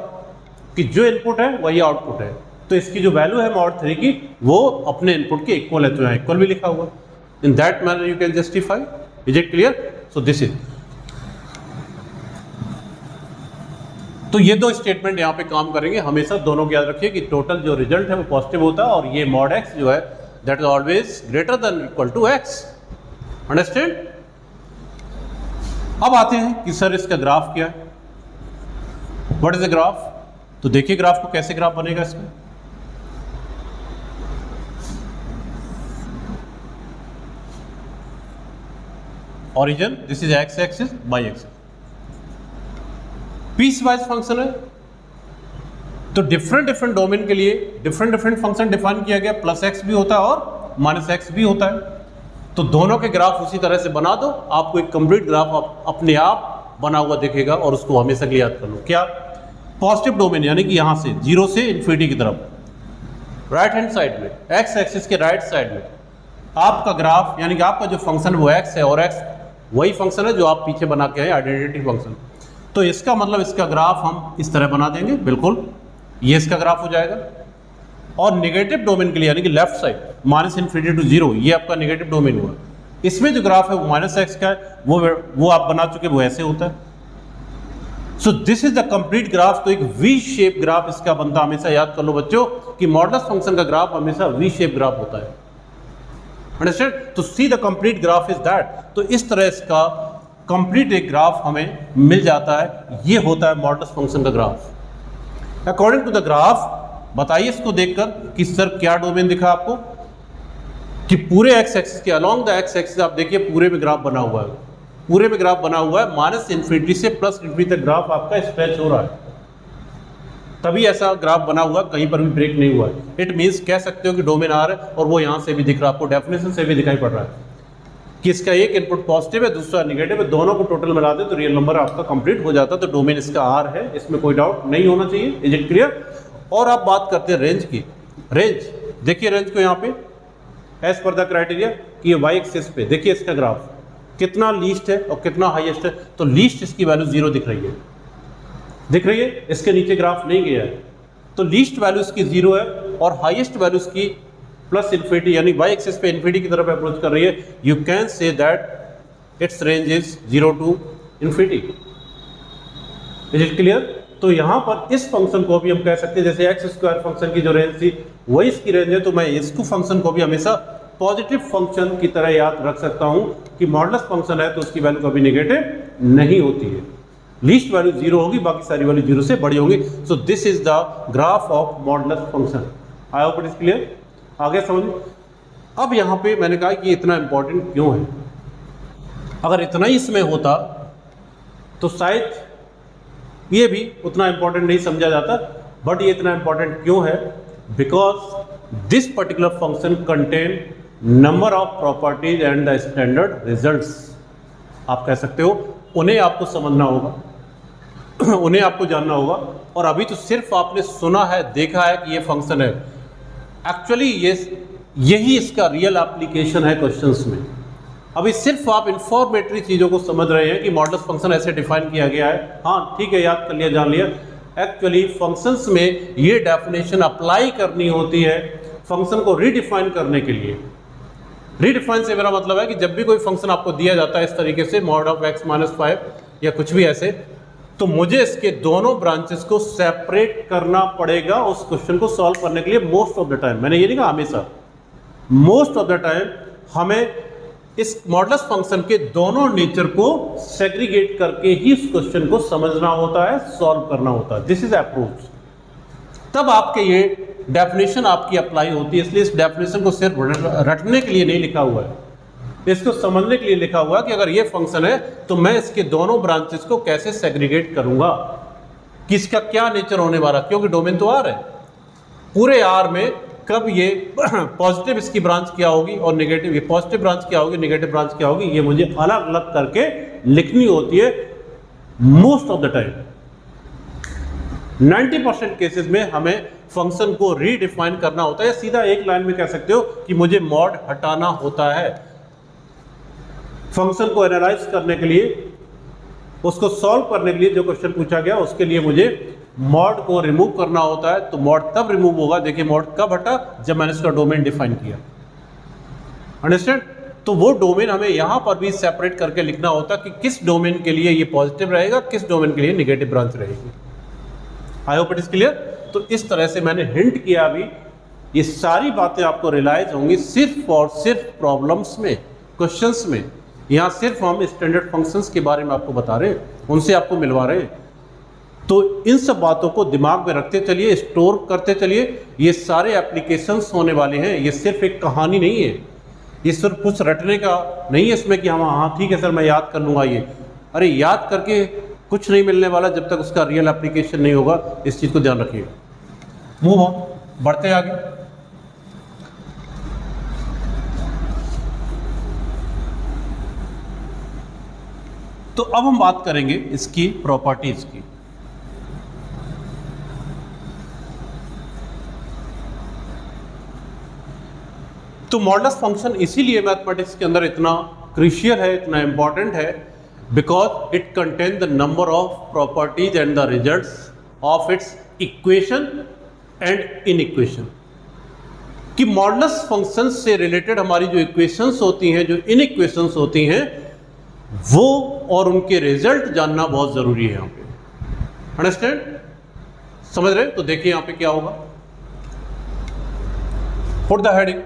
कि जो इनपुट है वही आउटपुट है, तो इसकी जो वैल्यू है mod 3 की, वो अपने इनपुट के इक्वल है, तो यहाँ इक्वल भी लिखा हुआ। इन that manner you can justify. Is it clear? So this is, तो ये दो स्टेटमेंट यहाँ पे काम करेंगे हमेशा। दोनों को याद रखिए कि टोटल जो रिजल्ट है वो पॉजिटिव होता है, और ये mod x जो है that is always greater than equal to x. Understand? अब आते हैं कि सर इसका ग्राफ क्या है, व्हाट इज द ग्राफ। तो देखिए ग्राफ को, कैसे ग्राफ बनेगा इसका। Origin, this is x axis, y axis, piece wise function है। तो डिफरेंट डिफरेंट डोमेन के लिए डिफरेंट डिफरेंट फंक्शन डिफाइन किया गया, +x भी होता है और -x भी होता है। तो दोनों के ग्राफ उसी तरह से बना दो, आपको एक कंप्लीट ग्राफ अपने आप बना हुआ दिखेगा, और उसको हमेशा के लिए याद कर लो। क्या? पॉजिटिव डोमेन यानी कि यहां से 0 से इन्फिनिटी की तरफ, राइट हैंड साइड में, एक्स एक्सिस के राइट साइड में आपका ग्राफ, यानी कि आपका जो फंक्शन वो x है, और x वही फंक्शन है जो आप पीछे बना के आए, आइडेंटिटी फंक्शन। तो इसका मतलब इसका ग्राफ हम इस तरह बना देंगे, बिल्कुल ये इसका ग्राफ हो जाएगा। और नेगेटिव डोमेन के लिए यानी कि लेफ्ट साइड, -∞ टू 0, ये आपका नेगेटिव डोमेन हुआ। इसमें जो ग्राफ है वो -x का है, वो आप बना चुके, वो ऐसे होता है। सो this is the complete graph. तो एक वी शेप ग्राफ इसका बनता, हमेशा याद कर लो बच्चों कि मॉडुलस फंक्शन का ग्राफ हमेशा वी शेप ग्राफ होता है। अंडरस्टैंड? तो see the complete graph is that. तो इस तरह इसका कंप्लीट एक ग्राफ हमें मिल जाता है। ये होता है मॉडुलस फंक्शन का graph. According to the graph, बताइए इसको देखकर कि सर क्या डोमेन दिखा आपको। कि पूरे एक्स एक्सिस के अलोंग द एक्स एक्सिस आप देखिए पूरे में ग्राफ बना हुआ है, पूरे में ग्राफ बना हुआ है, माइनस इन्फिनिटी से प्लस इन्फिनिटी तक ग्राफ आपका स्ट्रेच हो रहा है, तभी ऐसा ग्राफ बना हुआ, कहीं पर भी ब्रेक नहीं हुआ है। इट मीन्स कह सकते हो कि डोमेन आर है, और वो यहाँ से भी दिख रहा है, आपको डेफिनेशन से भी दिखाई पड़ रहा है कि इसका एक इनपुट पॉजिटिव है, दूसरा निगेटिव है, दोनों को टोटल मिला दे तो रियल नंबर आपका कंप्लीट हो जाता है। तो डोमेन इसका आर है, इसमें कोई डाउट नहीं होना चाहिए। Is it clear? और आप बात करते हैं रेंज की। रेंज देखिए, रेंज को यहाँ पे एज पर द क्राइटेरिया कि ये वाई एक्सिस पे देखिए इसका ग्राफ कितना लीस्ट है और कितना हाईएस्ट है। तो लीस्ट इसकी वैल्यू 0 दिख रही है, दिख रही है, इसके नीचे ग्राफ नहीं गया है, तो लीस्ट वैल्यू इसकी 0 है और हाईएस्ट वैल्यू इसकी प्लस इन्फिनिटी यानी वाई एक्सिस पे इन्फिनिटी की तरफ अप्रोच कर रही है। You can say that its range is 0 to infinity. Is it clear? तो यहां पर इस फंक्शन को भी हम कह सकते हैं, जैसे एक्स स्क्वायर फंक्शन की जो रेंज थी वही इसकी रेंज है, तो मैं इसको फंक्शन को भी हमेशा पॉजिटिव फंक्शन की तरह याद रख सकता हूं कि मॉडुलस फंक्शन है तो उसकी वैल्यू कभी नेगेटिव नहीं होती है। लीस्ट वैल्यू 0 होगी, बाकी सारी वैल्यू 0 से बड़ी होगी। सो this is the graph of modulus function. I hope it is clear? आगे समझ। अब यहां पे मैंने कहा कि इतना इंपॉर्टेंट क्यों है। अगर इतना ही इसमें होता तो शायद ये भी उतना इंपॉर्टेंट नहीं समझा जाता, बट ये इतना इंपॉर्टेंट क्यों है? Because this particular function contain number of properties and the standard results. आप कह सकते हो उन्हें आपको समझना होगा उन्हें आपको जानना होगा। और अभी तो सिर्फ आपने सुना है, देखा है कि ये फंक्शन है, एक्चुअली यही इसका रियल एप्लीकेशन है क्वेश्चंस में। अभी सिर्फ आप इंफॉर्मेटरी चीज़ों को समझ रहे हैं कि मॉडुलस फंक्शन ऐसे डिफाइन किया गया है, हाँ ठीक है, याद कर लिया, जान लिया। एक्चुअली फंक्शंस में ये डेफिनेशन अप्लाई करनी होती है फंक्शन को रीडिफाइन करने के लिए। रीडिफाइन से मेरा मतलब है कि जब भी कोई फंक्शन आपको दिया जाता है इस तरीके से मॉड ऑफ x माइनस 5 या कुछ भी ऐसे, तो मुझे इसके दोनों ब्रांचेस को सेपरेट करना पड़ेगा उस क्वेश्चन को सॉल्व करने के लिए। मोस्ट ऑफ द टाइम, मैंने ये नहीं कहा हमेशा, मोस्ट ऑफ द टाइम हमें इस मॉडुलस फंक्शन के दोनों नेचर को सेग्रीगेट करके ही इस क्वेश्चन को समझना होता है, सॉल्व करना होता है। This is approach. तब आपके ये डेफिनेशन आपकी अप्लाई होती है। इसलिए इस डेफिनेशन को सिर्फ रटने के लिए नहीं लिखा हुआ है, इसको समझने के लिए लिखा हुआ है कि अगर ये फंक्शन है तो मैं इसके दोनों ब्रांचेस को कैसे सेग्रीगेट करूंगा, कि इसका क्या नेचर होने वाला, क्योंकि डोमेन तो आर है। पूरे आर में कब ये पॉजिटिव इसकी ब्रांच क्या होगी और नेगेटिव, ये पॉजिटिव ब्रांच क्या होगी, नेगेटिव ब्रांच क्या होगी, ये मुझे अलग अलग करके लिखनी होती है most of the time. 90% cases में हमें फंक्शन को रीडिफाइन करना होता है। सीधा एक लाइन में कह सकते हो कि मुझे मॉड हटाना होता है। फंक्शन को एनालाइज करने के लिए, उसको सॉल्व करने के लिए जो क्वेश्चन पूछा गया उसके लिए मुझे मॉड को रिमूव करना होता है। तो मॉड तब रिमूव होगा, देखिए मॉड कब हटा, जब मैंने इसका डोमेन डिफाइन किया। अंडरस्टैंड? तो वो डोमेन हमें यहां पर भी सेपरेट करके लिखना होता कि किस डोमेन के लिए ये पॉजिटिव रहेगा, किस डोमेन के लिए नेगेटिव ब्रांच रहेगी। आई होप इट इज क्लियर। तो इस तरह से मैंने हिंट किया, अभी ये सारी बातें आपको रियलाइज होंगी सिर्फ और सिर्फ प्रॉब्लम्स में, क्वेश्चंस में। यहाँ सिर्फ हम स्टैंडर्ड फंक्शंस के बारे में आपको बता रहे हैं, उनसे आपको मिलवा रहे हैं। तो इन सब बातों को दिमाग में रखते चलिए, स्टोर करते चलिए। ये सारे एप्लीकेशंस होने वाले हैं, ये सिर्फ एक कहानी नहीं है, ये सिर्फ कुछ रटने का नहीं है इसमें कि हाँ ठीक है सर मैं याद कर लूँगा ये। अरे याद करके कुछ नहीं मिलने वाला जब तक उसका रियल एप्लीकेशन नहीं होगा। इस चीज़ को ध्यान रखिएगा। मूव ऑन, बढ़ते आगे। तो अब हम बात करेंगे इसकी प्रॉपर्टीज की। तो मॉडुलस फंक्शन इसीलिए मैथमेटिक्स के अंदर इतना क्रूशियल है, इतना इंपॉर्टेंट है, because it contain the number of properties and the results of its equation and inequation. कि मॉडुलस फंक्शन से रिलेटेड हमारी जो इक्वेशंस होती हैं, जो इनइक्वेशंस होती हैं, वो और उनके रिजल्ट जानना बहुत जरूरी है यहाँ पे। अंडरस्टैंड? समझ रहे? तो देखिए यहाँ पे क्या होगा। पुट द हेडिंग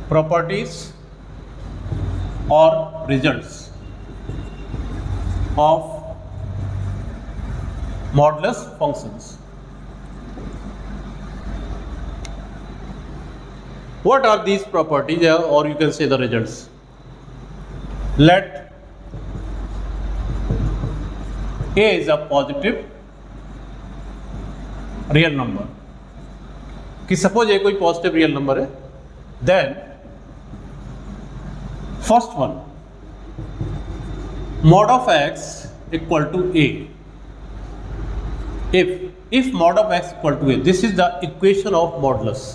प्रॉपर्टीज और results of modulus functions. What are these properties, or you can say the results? Let A is a positive real number. कि सपोज ये कोई पॉजिटिव रियल नंबर है, then first one mod of x equal to a. If mod of x equal to a, this is the equation of modulus.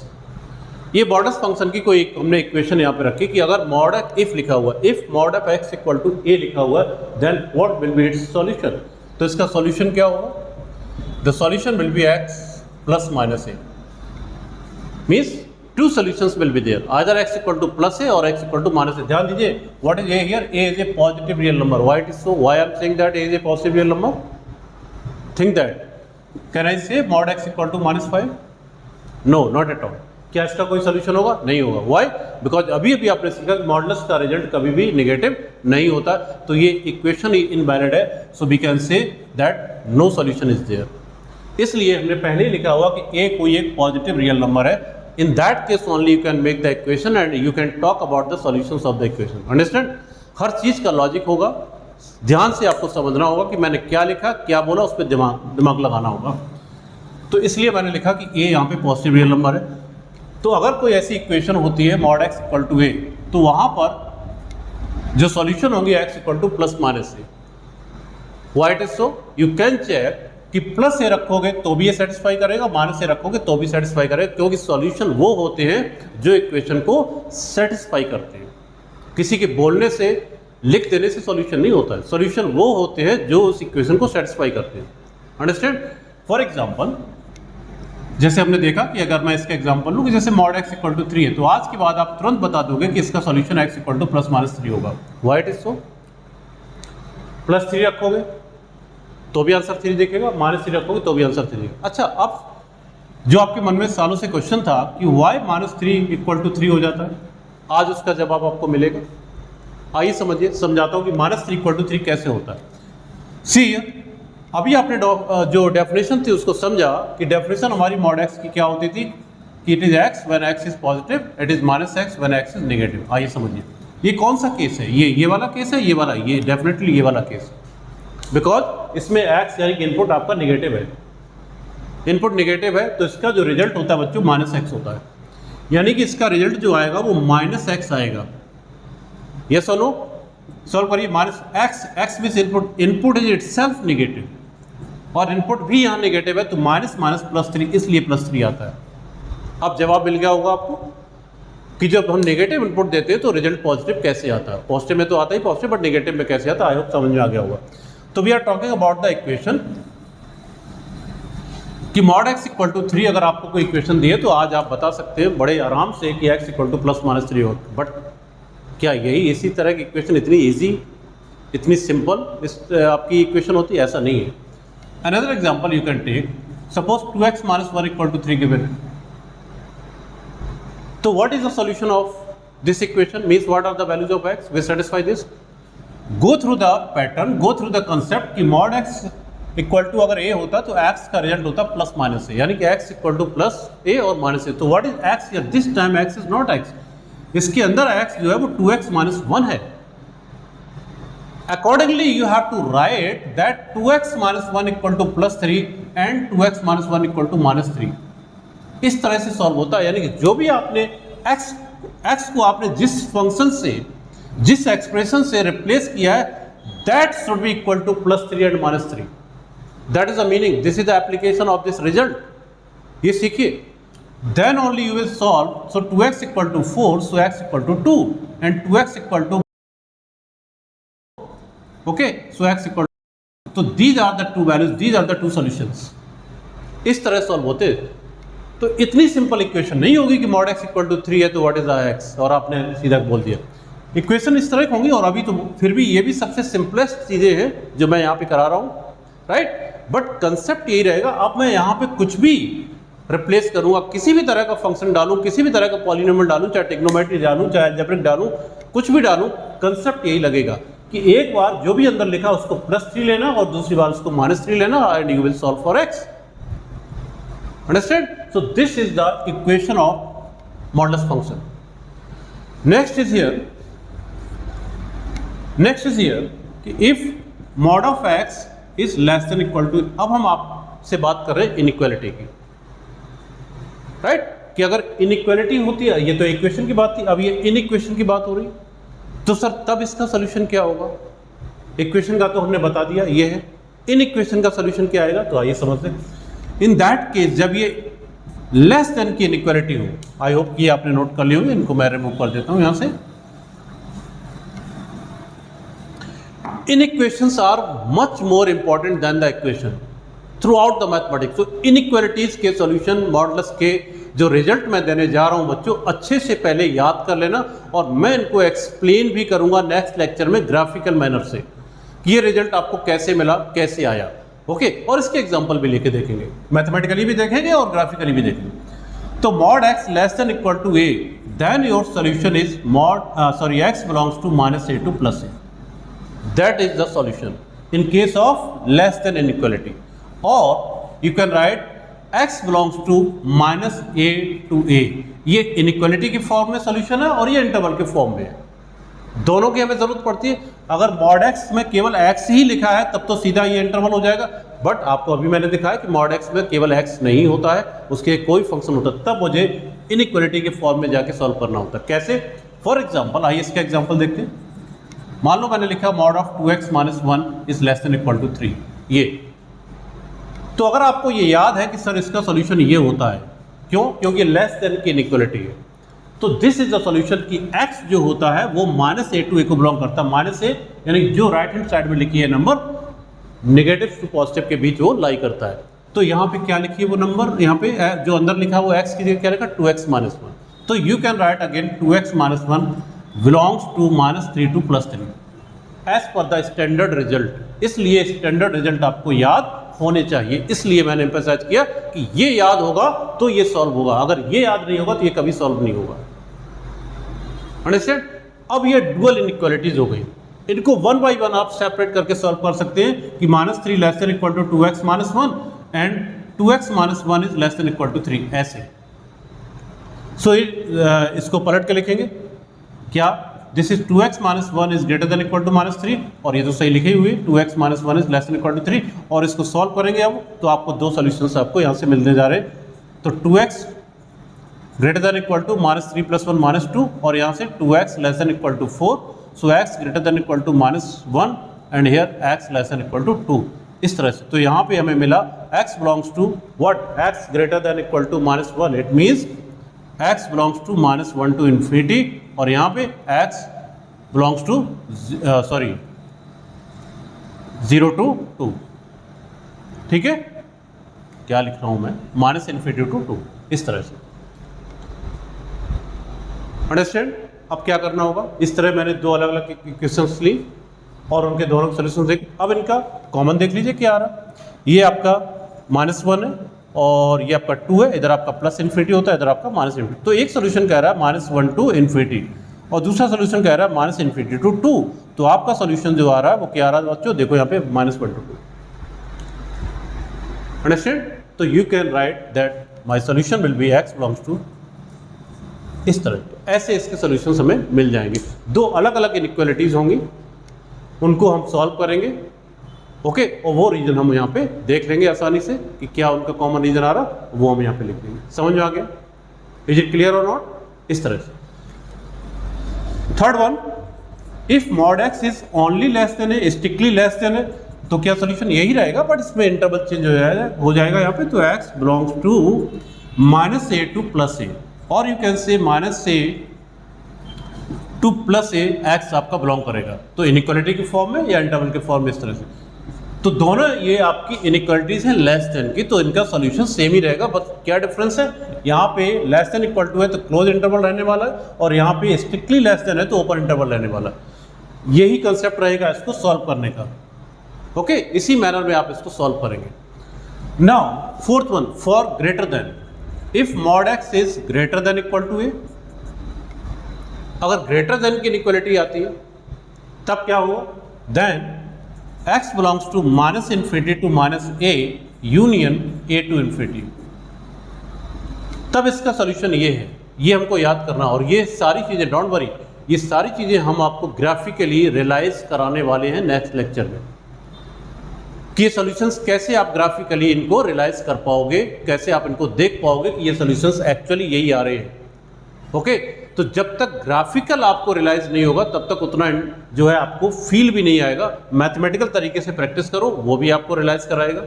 ये models function की कोई हमने equation यहाँ पे रखी कि अगर mod if लिखा हुआ, if mod of x equal to a लिखा हुआ, then what will be its solution? तो इसका सॉल्यूशन क्या होगा? The solution will be x plus minus a. Means two solutions will be there, either x equal to plus a or x equal to minus a. ध्यान दीजिए, what is a here? A is a positive real number. Why it is so? Why I am saying that a is a positive real number? Think that. Can I say mod x equal to minus 5? No, not at all. क्या इसका कोई solution होगा? नहीं होगा. Y? Because अभी अभी आपने सीखा कि मॉडुलस का रिजल्ट कभी भी नेगेटिव नहीं होता, तो ये इक्वेशन ही इनवैलिड है. So we can say that no solution is there. इसलिए हमने पहले ही लिखा हुआ कि ए कोई एक पॉजिटिव रियल नंबर है. In that case only you can make the equation and you can talk about the solutions of the equation. Understand? हर चीज़ का लॉजिक होगा, ध्यान से आपको समझना होगा कि मैंने क्या लिखा, क्या बोला, उस पर दिमाग लगाना होगा. तो इसलिए मैंने लिखा कि ए यहाँ पे पॉजिटिव रियल नंबर है. तो अगर कोई ऐसी इक्वेशन होती है mod x इक्वल टू ए, तो वहाँ पर जो सॉल्यूशन होंगे x equal to plus minus a. Why it is so? You can check कि प्लस ए रखोगे तो भी ये सेटिस्फाई करेगा, माइनस ए रखोगे तो भी सेटिस्फाई करेगा, क्योंकि सॉल्यूशन वो होते हैं जो इक्वेशन को सेटिस्फाई करते हैं. किसी के बोलने से, लिख देने से सॉल्यूशन नहीं होता है. सॉल्यूशन वो होते हैं जो उस इक्वेशन को सेटिस्फाई करते हैं. अंडरस्टैंड? फॉर एग्जाम्पल, जैसे हमने देखा कि अगर मैं इसका एग्जांपल लूँ कि जैसे mod x इक्वल टू 3 है, तो आज के बाद आप तुरंत बता दोगे कि इसका solution x equal to plus minus 3 होगा. Why it is so? Plus 3 रखोगे तो भी आंसर 3 दिखेगा, माइनस 3 रखोगे तो भी आंसर 3 दिखेगा. अच्छा, अब जो आपके मन में सालों से क्वेश्चन था कि वाई माइनस 3 इक्वल टू 3 हो जाता है, आज उसका जवाब आपको मिलेगा. आइए समझिए, समझाता हूँ कि माइनस 3 इक्वल टू 3 कैसे होता है. सी, अभी आपने जो डेफिनेशन थी उसको समझा कि डेफिनेशन हमारी mod x की क्या होती थी कि it is x when x is positive, it is minus x when x is negative. आइए समझिए, ये कौन सा केस है? ये वाला केस है, ये वाला, ये डेफिनेटली ये वाला केस. बिकॉज इसमें x यानी कि इनपुट आपका नेगेटिव है. इनपुट नेगेटिव है तो इसका जो रिजल्ट होता है बच्चों माइनस x होता है. यानी कि इसका रिजल्ट जो आएगा वो माइनस x आएगा. यस और नो? सॉल्व करिए. Minus x means input is itself negative, और इनपुट भी यहाँ नेगेटिव है, तो माइनस माइनस प्लस 3, इसलिए प्लस 3 आता है. अब जवाब मिल गया होगा आपको कि जब हम नेगेटिव इनपुट देते हैं तो रिजल्ट पॉजिटिव कैसे आता है. पॉजिटिव में तो आता ही पॉजिटिव, बट नेगेटिव में कैसे आता है, आई होप समझ में आ गया होगा. तो we are talking about the equation कि mod x इक्वल टू 3 अगर आपको कोई इक्वेशन दिए तो आज आप बता सकते हैं बड़े आराम से कि x equal to plus minus 3 हो. बट क्या यही इसी तरह की इक्वेशन इतनी ईजी, इतनी सिंपल आपकी इक्वेशन होती है? ऐसा नहीं है. Another example you can take, suppose 2x minus 1 equal to 3 given. So what is the solution of this equation? Means what are the values of x? We satisfy this. Go through the pattern, go through the concept कि mod x equal to अगर a होता तो x का result होता plus minus a, यानी कि x equal to plus a और minus a. तो what is x here? This time x is not x. इसके अंदर x जो है वो 2x minus 1 है. Accordingly, you have to write that 2x minus 1 equal to plus 3 and 2x minus 1 equal to minus 3. इस तरह से सॉल्व होता है. यानी कि जो भी आपने x को आपने जिस फंक्शन से, जिस एक्सप्रेशन से रिप्लेस किया है, that should be equal to plus 3 and minus 3. That is the meaning. This is the application of this result. ये सीखिए. Then only you will solve. So 2x equal to 4, so x equal to 2 and 2x equal to okay, so x equal to, so these are the two values, these are the two solutions. इस तरह solve होते. तो इतनी simple equation नहीं होगी कि mod x equal to 3 है तो व्हाट इज x, और आपने सीधा बोल दिया. इक्वेशन इस तरह की होंगी. और अभी तो फिर भी ये भी सबसे सिंपलेस्ट चीज़ें हैं जो मैं यहाँ पे करा रहा हूँ, राइट. बट कंसेप्ट यही रहेगा. अब मैं यहाँ पे कुछ भी रिप्लेस करूँगा, किसी भी तरह का फंक्शन डालूँ, किसी भी तरह का पॉलिनोमियल डालूँ, चाहे ट्रिग्नोमेट्री डालूँ, चाहे अलजेब्रिक डालूँ, कुछ भी डालूँ, कंसेप्ट यही लगेगा कि एक बार जो भी अंदर लिखा उसको प्लस 3 लेना और दूसरी बार उसको माइनस 3 लेना, and you will solve for x. Understand? So this is the equation of modulus function. Next is here कि if mod of x is less than equal to, अब हम आपसे बात कर रहे हैं इनइक्वालिटी की, राइट? कि अगर इनइक्वालिटी होती है, ये तो इक्वेशन की बात थी, अब ये इनइक्वेशन की बात हो रही, तो सर तब इसका सोल्यूशन क्या होगा? इक्वेशन का तो हमने बता दिया ये है, इनइक्वेशन का सोल्यूशन क्या आएगा? तो आइए समझते हैं। इन दैट केस जब ये लेस देन की इनइक्वालिटी हो, आई होप कि आपने नोट कर लिए होंगे, इनको मैं रिमूव कर देता हूं यहां से। Inequations are much more important than the equation throughout the mathematics. तो इनइक्वालिटीज के सॉल्यूशन, मॉडुलस के जो रिजल्ट मैं देने जा रहा हूं बच्चों, अच्छे से पहले याद कर लेना, और मैं इनको एक्सप्लेन भी करूंगा नेक्स्ट लेक्चर में ग्राफिकल मैनर से कि ये रिजल्ट आपको कैसे मिला, कैसे आया। ओके, और इसके एग्जांपल भी लेके देखेंगे, मैथमेटिकली भी देखेंगे और ग्राफिकली भी देखेंगे। तो mod x less than equal to a, then your solution is x belongs to minus a to plus a. That is the solution in case of less than inequality. और you can write x belongs to minus a to a. ये inequality की form में solution है और ये interval के form में है, दोनों की हमें जरूरत पड़ती है। अगर मॉड एक्स में केवल x ही लिखा है तब तो सीधा ये इंटरवल हो जाएगा, बट आपको अभी मैंने दिखाया कि मॉड एक्स में केवल x नहीं होता है, उसके कोई फंक्शन होता है, तब मुझे इनइक्वालिटी के फॉर्म में जाके सॉल्व करना होता है। कैसे? फॉर एग्जाम्पल आइए इसका एग्जाम्पल देखते हैं। मान लो मैंने लिखा mod of 2x minus 1 is less than equal to 3, ये। तो अगर आपको ये याद है कि सर इसका सॉल्यूशन ये होता है, क्यों? क्योंकि लेस देन की इनइक्वालिटी है, तो दिस इज द सॉल्यूशन कि x जो होता है वो माइनस ए टू ए को बिलोंग करता है। माइनस ए यानी जो राइट हैंड साइड में लिखी है नंबर, नेगेटिव टू पॉजिटिव के बीच वो लाई करता है। तो यहाँ पे क्या लिखी है वो नंबर, यहाँ पे जो अंदर लिखा वो x की जगह क्या लिखा? 2x minus 1। तो you can write again 2x minus 1 belongs to minus 3 to plus 3 as per the standard result. इसलिए स्टैंडर्ड रिजल्ट आपको याद होने चाहिए, इसलिए मैंने एम्फसाइज किया कि ये याद होगा तो ये सॉल्व होगा, अगर ये याद नहीं होगा तो ये कभी सॉल्व नहीं होगा। अंडरस्टैंड? अब ये डुअल इनइक्वालिटीज हो गई, इनको वन बाय वन आप सेपरेट करके सॉल्व कर सकते हैं कि minus 3 less than equal to 2x minus 1 and 2x minus 1 is less than equal to 3, ऐसे। सो इसको पलट के लिखेंगे क्या? This is 2x minus 1 is greater than equal to minus 3, और ये तो सही लिखी हुई है 2x minus 1 is less than equal to 3, और इसको सॉल्व करेंगे अब तो आपको दो सॉल्यूशंस आपको यहाँ से मिलने जा रहे हैं। तो 2x greater than equal to minus 3 plus 1 minus 2, और यहाँ से 2x less than equal to 4, so x greater than equal to minus 1 and here x less than equal to 2, इस तरह से। तो यहाँ पे हमें मिला x belongs to what? x greater than equal to minus 1, it means x belongs to minus 1 to infinity, और यहाँ पे x बिलोंग्स टू 0 टू 2। ठीक है, क्या लिख रहा हूं मैं? माइनस इन्फिनिटी टू 2, इस तरह से। अंडरस्टैंड? अब क्या करना होगा? इस तरह मैंने दो अलग अलग इक्वेशंस ली और उनके दोनों सॉल्यूशन देखे। अब इनका कॉमन देख लीजिए क्या आ रहा। ये आपका माइनस 1 है और ये आपका 2 है, इधर आपका प्लस इन्फिनिटी होता है, इधर आपका माइनस इन्फिनिटी। तो एक सोल्यूशन कह रहा है माइनस 1 टू इन्फिनिटी और दूसरा सोल्यूशन कह रहा है माइनस इन्फिनिटी टू 2। तो आपका सोल्यूशन जो आ रहा है वो क्या आ रहा है बच्चों? देखो यहाँ पे माइनस 1 टू 2। अंडरस्टैंड? तो you can write that my solution will be x belongs to, इस तरह। तो ऐसे इसके सॉल्यूशंस हमें मिल जाएंगे। दो अलग अलग इनइक्वालिटीज होंगी, उनको हम सॉल्व करेंगे। ओके, और वो रीजन हम यहाँ पे देख लेंगे आसानी से कि क्या उनका कॉमन रीजन आ रहा, वो हम यहाँ पे लिख देंगे। समझ में आ गया? इज इट क्लियर और नॉट? इस तरह से। Third one, if mod x is only less than a, strictly less than a, तो क्या सोल्यूशन यही रहेगा, बट इसमें इंटरवल चेंज हो जाएगा यहाँ पे। तो x belongs to minus a to plus a, और you can say minus a to plus a, x आपका बिलोंग करेगा। तो इनइक्वालिटी के फॉर्म में या इंटरवल के फॉर्म में, इस तरह से। तो दोनों ये आपकी इनइक्वालिटीज हैं लेस देन की, तो इनका सॉल्यूशन सेम ही रहेगा। बस क्या डिफरेंस है? यहाँ पे लेस देन इक्वल टू है तो क्लोज इंटरवल रहने वाला है, और यहाँ पे स्ट्रिक्टली लेस देन है तो ओपन इंटरवल रहने वाला है। यही कंसेप्ट रहेगा इसको सॉल्व करने का। ओके, इसी मैनर में आप इसको सॉल्व करेंगे। Now fourth one, for greater than, if mod x is greater than equal to a. अगर ग्रेटर देन की इनइक्वालिटी आती है तब क्या होगा? Then x belongs to minus infinity to minus a union a to infinity. तब इसका solution ये है ये हमको याद करना। और ये सारी चीज़ें, डोंट वरी, ये सारी चीज़ें हम आपको ग्राफिकली रियलाइज कराने वाले हैं नेक्स्ट लेक्चर में, कि ये सॉल्यूशंस कैसे आप ग्राफिकली इनको रियलाइज कर पाओगे, कैसे आप इनको देख पाओगे कि ये सॉल्यूशंस एक्चुअली यही आ रहे हैं। ओके, तो जब तक ग्राफिकल आपको रियलाइज नहीं होगा तब तक उतना जो है आपको फील भी नहीं आएगा। मैथमेटिकल तरीके से प्रैक्टिस करो, वो भी आपको रियलाइज कराएगा।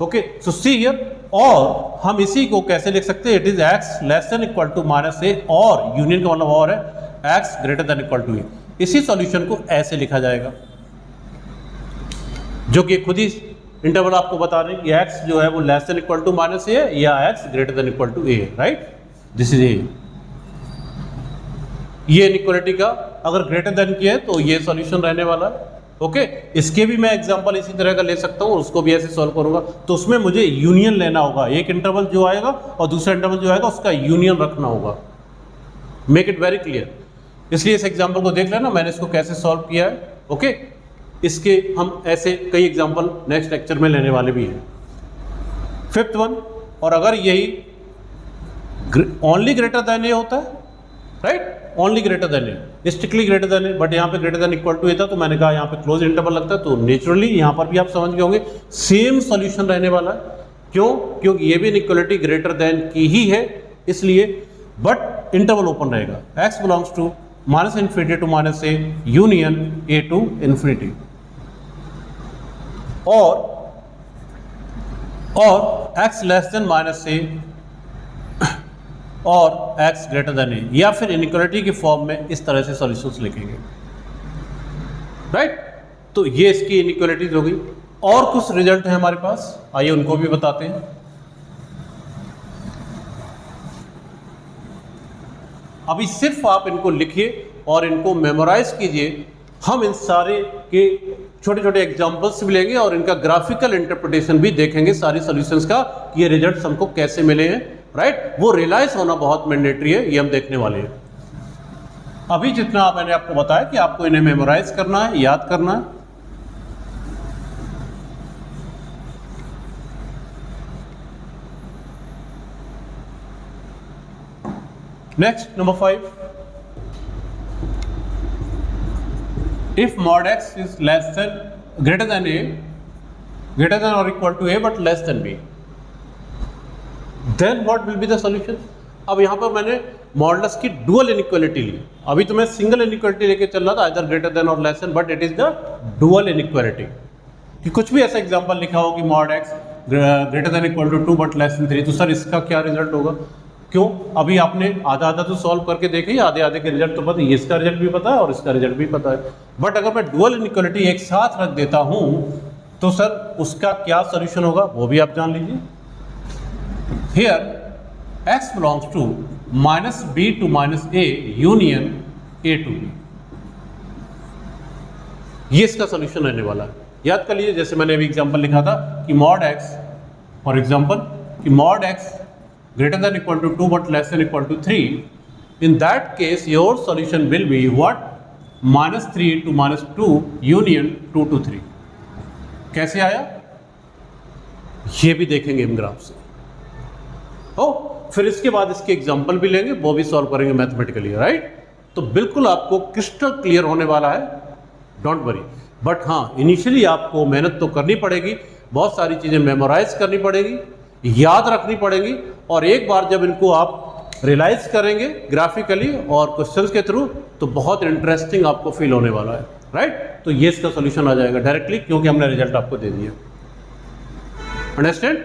ओके, सो सी हियर, और हम इसी को कैसे लिख सकते हैं, it is x less than equal to minus a, और यूनियन का मतलब और है x greater than equal to a. इसी सॉल्यूशन को ऐसे लिखा जाएगा, जो कि खुद ही इंटरवल आपको बता रहे हैं कि एक्स जो है वो less than equal to minus a है या x greater than equal to a, right, this is a. ये इनइक्वालिटी का अगर ग्रेटर देन की है तो ये सॉल्यूशन रहने वाला है। ओके, इसके भी मैं एग्जांपल इसी तरह का ले सकता हूँ, उसको भी ऐसे सॉल्व करूंगा। तो उसमें मुझे यूनियन लेना होगा, एक इंटरवल जो आएगा और दूसरा इंटरवल जो आएगा उसका यूनियन रखना होगा। Make it very clear. इसलिए इस एग्जांपल को देख लेना, मैंने इसको कैसे सॉल्व किया है। ओके, इसके हम ऐसे कई एग्जांपल नेक्स्ट लेक्चर में लेने वाले भी हैं। फिफ्थ वन, और अगर यही ओनली ग्रेटर देन ए होता है, right, only greater than a, strictly greater than A, but यहाँ पे ग्रेटर देन इक्वल टू ए था, तो मैंने कहा यहाँ पे क्लोज इंटरवल लगता है, तो नेचुरली यहाँ पर भी आप समझ गए होंगे सेम सॉल्यूशन रहने वाला है। क्यों? क्योंकि ये भी इनइक्वालिटी ग्रेटर देन की ही है, इसलिए, बट इंटरवल ओपन रहेगा, x belongs to minus infinity to minus a union a to infinity, और x less than minus a और x ग्रेटर देन ए, या फिर इनइक्वालिटी की फॉर्म में इस तरह से सॉल्यूशंस लिखेंगे, राइट। तो ये इसकी इनइक्वालिटीज हो गई। और कुछ रिजल्ट है हमारे पास, आइए उनको भी बताते हैं। अभी सिर्फ आप इनको लिखिए और इनको मेमोराइज कीजिए। हम इन सारे के छोटे छोटे एग्जांपल्स भी लेंगे और इनका ग्राफिकल इंटरप्रिटेशन भी देखेंगे सारी सॉल्यूशंस का, कि ये रिजल्ट्स हमको कैसे मिले हैं, राइट। वो रियलाइज होना बहुत मैंडेटरी है, ये हम देखने वाले हैं। अभी जितना मैंने आपको बताया कि आपको इन्हें मेमोराइज करना है, याद करना है। Next, number 5, if mod x is less than greater than a, greater than or equal to a but less than b, then what will be the solution? अब यहाँ पर मैंने मॉडुलस की डुअल इनइक्वालिटी ली। अभी तो मैं सिंगल इनइक्वालिटी लेके चल रहा था, आइदर ग्रेटर देन और less than, but it is the dual inequality. कि कुछ भी ऐसा एग्जांपल लिखा हो कि mod x greater than equal to 2 but less than 3, तो सर इसका क्या रिजल्ट होगा? क्यों? अभी आपने आधा आधा तो सॉल्व करके देखे ही, आधे आधे के रिजल्ट तो पता है, इसका रिजल्ट भी पता है और इसका रिजल्ट भी पता है। बट अगर मैं डुअल इनइक्वालिटी एक साथ रख देता हूं तो सर उसका क्या सॉल्यूशन होगा वो भी आप जान लीजिए। Here x belongs to minus b to minus a union a to b, ये इसका सॉल्यूशन रहने वाला है। याद कर लीजिए, जैसे मैंने अभी एग्जांपल लिखा था कि मॉड x, फॉर एग्जांपल कि mod x greater than equal to 2 but less than equal to 3, in that case your solution will be what? minus 3 to minus 2 union 2 to 3। कैसे आया ये भी देखेंगे हम ग्राफ से। फिर इसके बाद इसके एग्जांपल भी लेंगे, वो भी सॉल्व करेंगे मैथमेटिकली, राइट। तो बिल्कुल आपको क्रिस्टल क्लियर होने वाला है, डोंट वरी। बट हाँ, इनिशियली आपको मेहनत तो करनी पड़ेगी, बहुत सारी चीज़ें मेमोराइज करनी पड़ेगी, याद रखनी पड़ेगी, और एक बार जब इनको आप रियलाइज करेंगे ग्राफिकली और क्वेश्चंस के थ्रू, तो बहुत इंटरेस्टिंग आपको फील होने वाला है, राइट। तो ये इसका सॉल्यूशन आ जाएगा डायरेक्टली, क्योंकि हमने रिजल्ट आपको दे दिया। अंडरस्टैंड?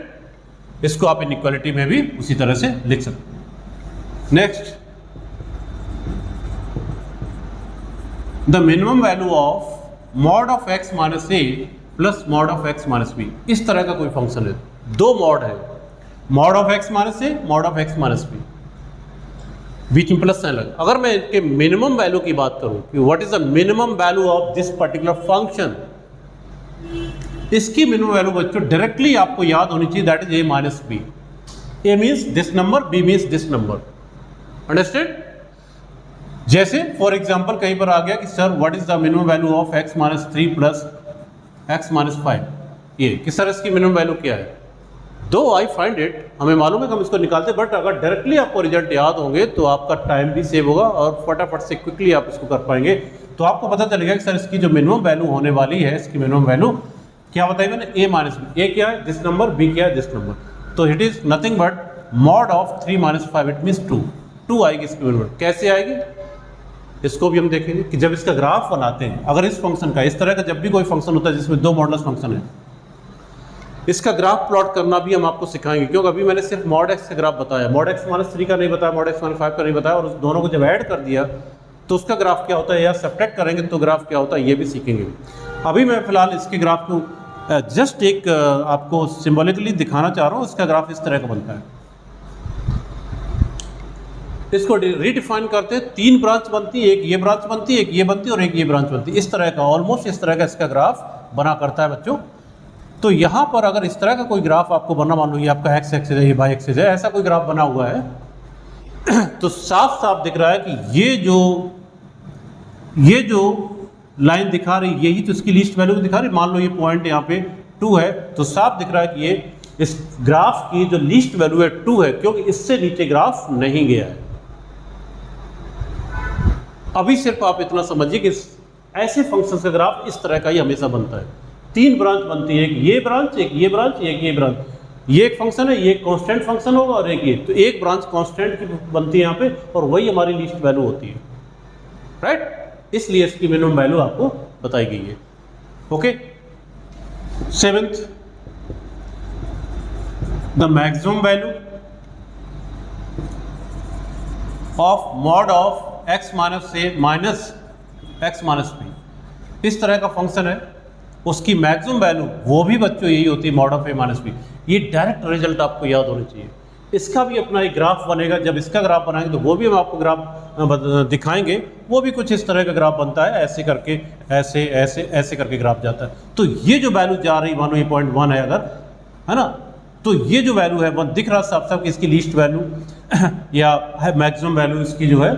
इसको आप इनइक्वालिटी में भी उसी तरह से लिख सकते हैं। Next, the minimum value of mod of x minus a plus mod of x minus b. इस तरह का कोई फंक्शन है, दो मॉड है, mod of x minus a, mod of x minus b, बीच में प्लस साइन लगा। अगर मैं इनके मिनिमम वैल्यू की बात करूं कि what is the minimum value of this particular function, इसकी मिनिमम वैल्यू बच्चों डायरेक्टली आपको याद होनी चाहिए, that is a minus b. a means this number, b means this number, understand? जैसे फॉर एग्जाम्पल कहीं पर आ गया कि sir what is the minimum value of x minus 3 plus x minus 5, ये कि सर इसकी मिनिमम वैल्यू क्या है? दो आई फाइंड इट, हमें मालूम है कि हम इसको निकालते, बट अगर डायरेक्टली आपको रिजल्ट याद होंगे तो आपका टाइम भी सेव होगा और फटाफट से क्विकली आप इसको कर पाएंगे। तो आपको पता चलेगा कि सर इसकी जो मिनिमम वैल्यू होने वाली है, इसकी मिनिमम वैल्यू क्या बताई मैंने, a माइनस बी। ए क्या है दिस नंबर, बी क्या है दिस नंबर, तो it is nothing but mod of 3 minus 5, it means 2 आएगी इसकी मिनिमम। कैसे आएगी इसको भी हम देखेंगे कि जब इसका ग्राफ बनाते हैं, अगर इस फंक्शन का, इस तरह का जब भी कोई फंक्शन होता है जिसमें दो मॉडुलस फंक्शन है, इसका ग्राफ प्लॉट करना भी हम आपको सिखाएंगे। क्योंकि अभी मैंने सिर्फ मॉड एक्स का ग्राफ बताया, मॉड एक्स माइनस 3 का नहीं बताया, मॉड एक्स माइनस 5 का नहीं बताया, और उस दोनों को जब ऐड कर दिया तो उसका ग्राफ क्या होता है, या सब्ट्रैक्ट करेंगे तो ग्राफ क्या होता है, ये भी सीखेंगे। अभी मैं फिलहाल इसके ग्राफ को जस्ट एक आपको सिंबॉलिकली दिखाना चाह रहा हूँ। इसका ग्राफ इस तरह का बनता है, इसको रीडिफाइन करते हैं, 3 ब्रांच बनती है, एक ये ब्रांच बनती है, एक ये बनती है और एक ये ब्रांच बनती है। इस तरह का, ऑलमोस्ट इस तरह का इसका ग्राफ बना करता है बच्चों। तो यहाँ पर अगर इस तरह का कोई ग्राफ आपको बनना, मान लो ये आपका एक्स एक्सिस है, ये वाई एक्सिस है, ऐसा कोई ग्राफ बना हुआ है तो साफ साफ दिख रहा है कि ये जो लाइन दिखा रही, यही तो इसकी लीस्ट वैल्यू दिखा रही। मान लो ये पॉइंट यहाँ पे 2 है, तो साफ दिख रहा है कि ये इस ग्राफ की जो लीस्ट वैल्यू है 2 है, क्योंकि इससे नीचे ग्राफ नहीं गया है। अभी सिर्फ आप इतना समझिए कि ऐसे फंक्शन का ग्राफ इस तरह का ही हमेशा बनता है। 3 ब्रांच बनती है, एक ये ब्रांच, एक ये ब्रांच, एक ये ब्रांच। ये एक फंक्शन है, ये कांस्टेंट फंक्शन होगा, और एक ये, तो एक ब्रांच कांस्टेंट की बनती है यहाँ पे, और वही हमारी लीस्ट वैल्यू होती है, राइट। इसलिए इसकी मिनिमम वैल्यू आपको बताई गई है। Okay, 7th, the maximum value of mod of x minus a minus x minus b. इस तरह का फंक्शन है, उसकी मैक्सिमम वैल्यू वो भी बच्चों यही होती है, mod of a minus b. ये डायरेक्ट रिजल्ट आपको याद होना चाहिए। इसका भी अपना एक ग्राफ बनेगा, जब इसका ग्राफ बनाएंगे तो वो भी हम आपको ग्राफ दिखाएंगे। वो भी कुछ इस तरह का ग्राफ बनता है, ऐसे करके ऐसे ऐसे ऐसे करके ग्राफ जाता है। तो ये जो वैल्यू जा रही, मानो ये 0.1 है अगर, है ना, तो ये जो वैल्यू है वो दिख रहा साफ साफ कि इसकी लीस्ट वैल्यू या मैक्सिमम वैल्यू इसकी जो है,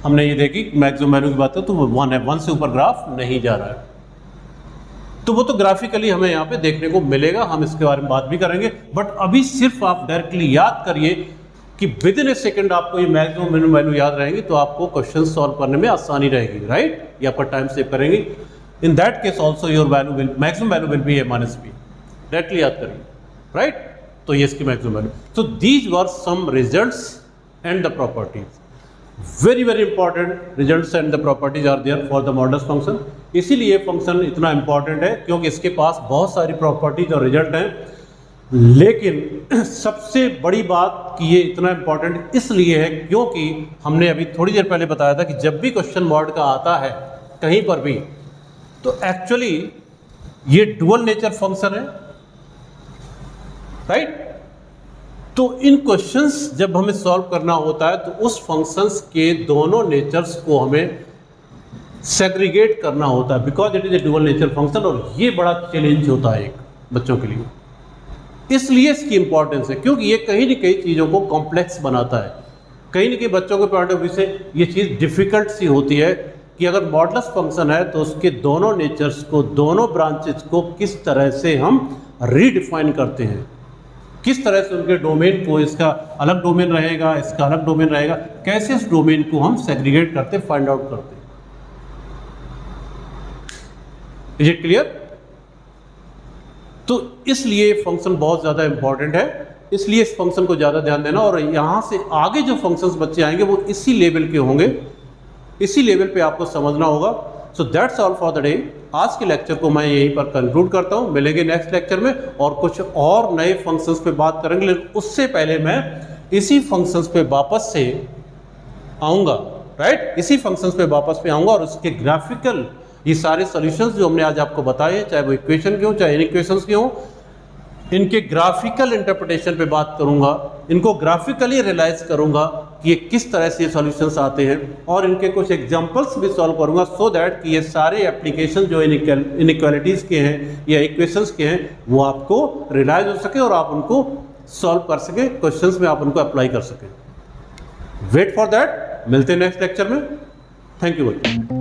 हमने ये देखी मैक्सिमम वैल्यू की बात है तो वो 1 है, 1 से ऊपर ग्राफ नहीं जा रहा है। तो वो तो ग्राफिकली हमें यहाँ पे देखने को मिलेगा, हम इसके बारे में बात भी करेंगे। बट अभी सिर्फ आप डायरेक्टली याद करिए कि विद इन ए सेकेंड आपको ये मैक्सिमम मिनिमम वैल्यू याद रहेंगी, तो आपको क्वेश्चन सॉल्व करने में आसानी रहेगी, राइट। ये आपका टाइम सेव करेंगे। In that case also your value will, maximum value will be a minus b, directly याद करिए, राइट। तो ये इसकी मैक्सिमम वैल्यू। तो these were some results and the properties, very very important results and the properties are there for the modulus function. इसीलिए function इतना important है, क्योंकि इसके पास बहुत सारी प्रॉपर्टीज और रिजल्ट हैं। लेकिन सबसे बड़ी बात कि ये इतना इंपॉर्टेंट इसलिए है क्योंकि हमने अभी थोड़ी देर पहले बताया था कि जब भी क्वेश्चन मॉड का आता है कहीं पर भी, तो एक्चुअली ये डुअल नेचर फंक्शन है, राइट। तो इन क्वेश्चंस जब हमें सॉल्व करना होता है तो उस फंक्शंस के दोनों नेचर्स को हमें सेग्रीगेट करना होता है, because it is a dual nature function. और ये बड़ा चैलेंज होता है एक बच्चों के लिए, इसलिए इसकी इंपॉर्टेंस है, क्योंकि ये कहीं ना कहीं चीज़ों को कॉम्प्लेक्स बनाता है। कहीं ना कहीं बच्चों के पॉइंट ऑफ व्यू से ये चीज़ डिफिकल्ट सी होती है कि अगर मॉडुलस फंक्शन है तो उसके दोनों नेचर्स को, दोनों ब्रांचेस को किस तरह से हम रीडिफाइन करते हैं, किस तरह से उनके डोमेन को, इसका अलग डोमेन रहेगा, इसका अलग डोमेन रहेगा, कैसे इस डोमेन को हम सेग्रीगेट करते, फाइंड आउट करते हैं। Is it clear? तो इसलिए फंक्शन बहुत ज़्यादा इंपॉर्टेंट है, इसलिए इस फंक्शन को ज़्यादा ध्यान देना। और यहाँ से आगे जो फंक्शंस बच्चे आएंगे वो इसी लेवल के होंगे, इसी लेवल पे आपको समझना होगा। So that's all for the day. आज के लेक्चर को मैं यहीं पर कंक्लूड करता हूँ। मिलेंगे नेक्स्ट लेक्चर में और कुछ और नए फंक्शंस पे बात करेंगे, लेकिन उससे पहले मैं इसी फंक्शंस पे वापस से आऊँगा, राइट। इसी फंक्शंस पे वापस पे आऊँगा और उसके ग्राफिकल ये सारे सॉल्यूशंस जो हमने आज आपको बताए हैं, चाहे वो इक्वेशन के हों चाहे इनइक्वेशंस के हों, इनके ग्राफिकल इंटरप्रिटेशन पे बात करूंगा, इनको ग्राफिकली रियलाइज करूंगा कि ये किस तरह से सॉल्यूशंस आते हैं, और इनके कुछ एग्जांपल्स भी सॉल्व करूंगा, सो दैट कि ये सारे एप्लीकेशन जो इनइक्वालिटीज़ के हैं या इक्वेशंस के हैं वो आपको रियलाइज हो सके और आप उनको सॉल्व कर सकें, क्वेश्चंस में आप उनको अप्लाई कर सकें। वेट फॉर दैट, मिलते हैं नेक्स्ट लेक्चर में। थैंक यू बच्चों।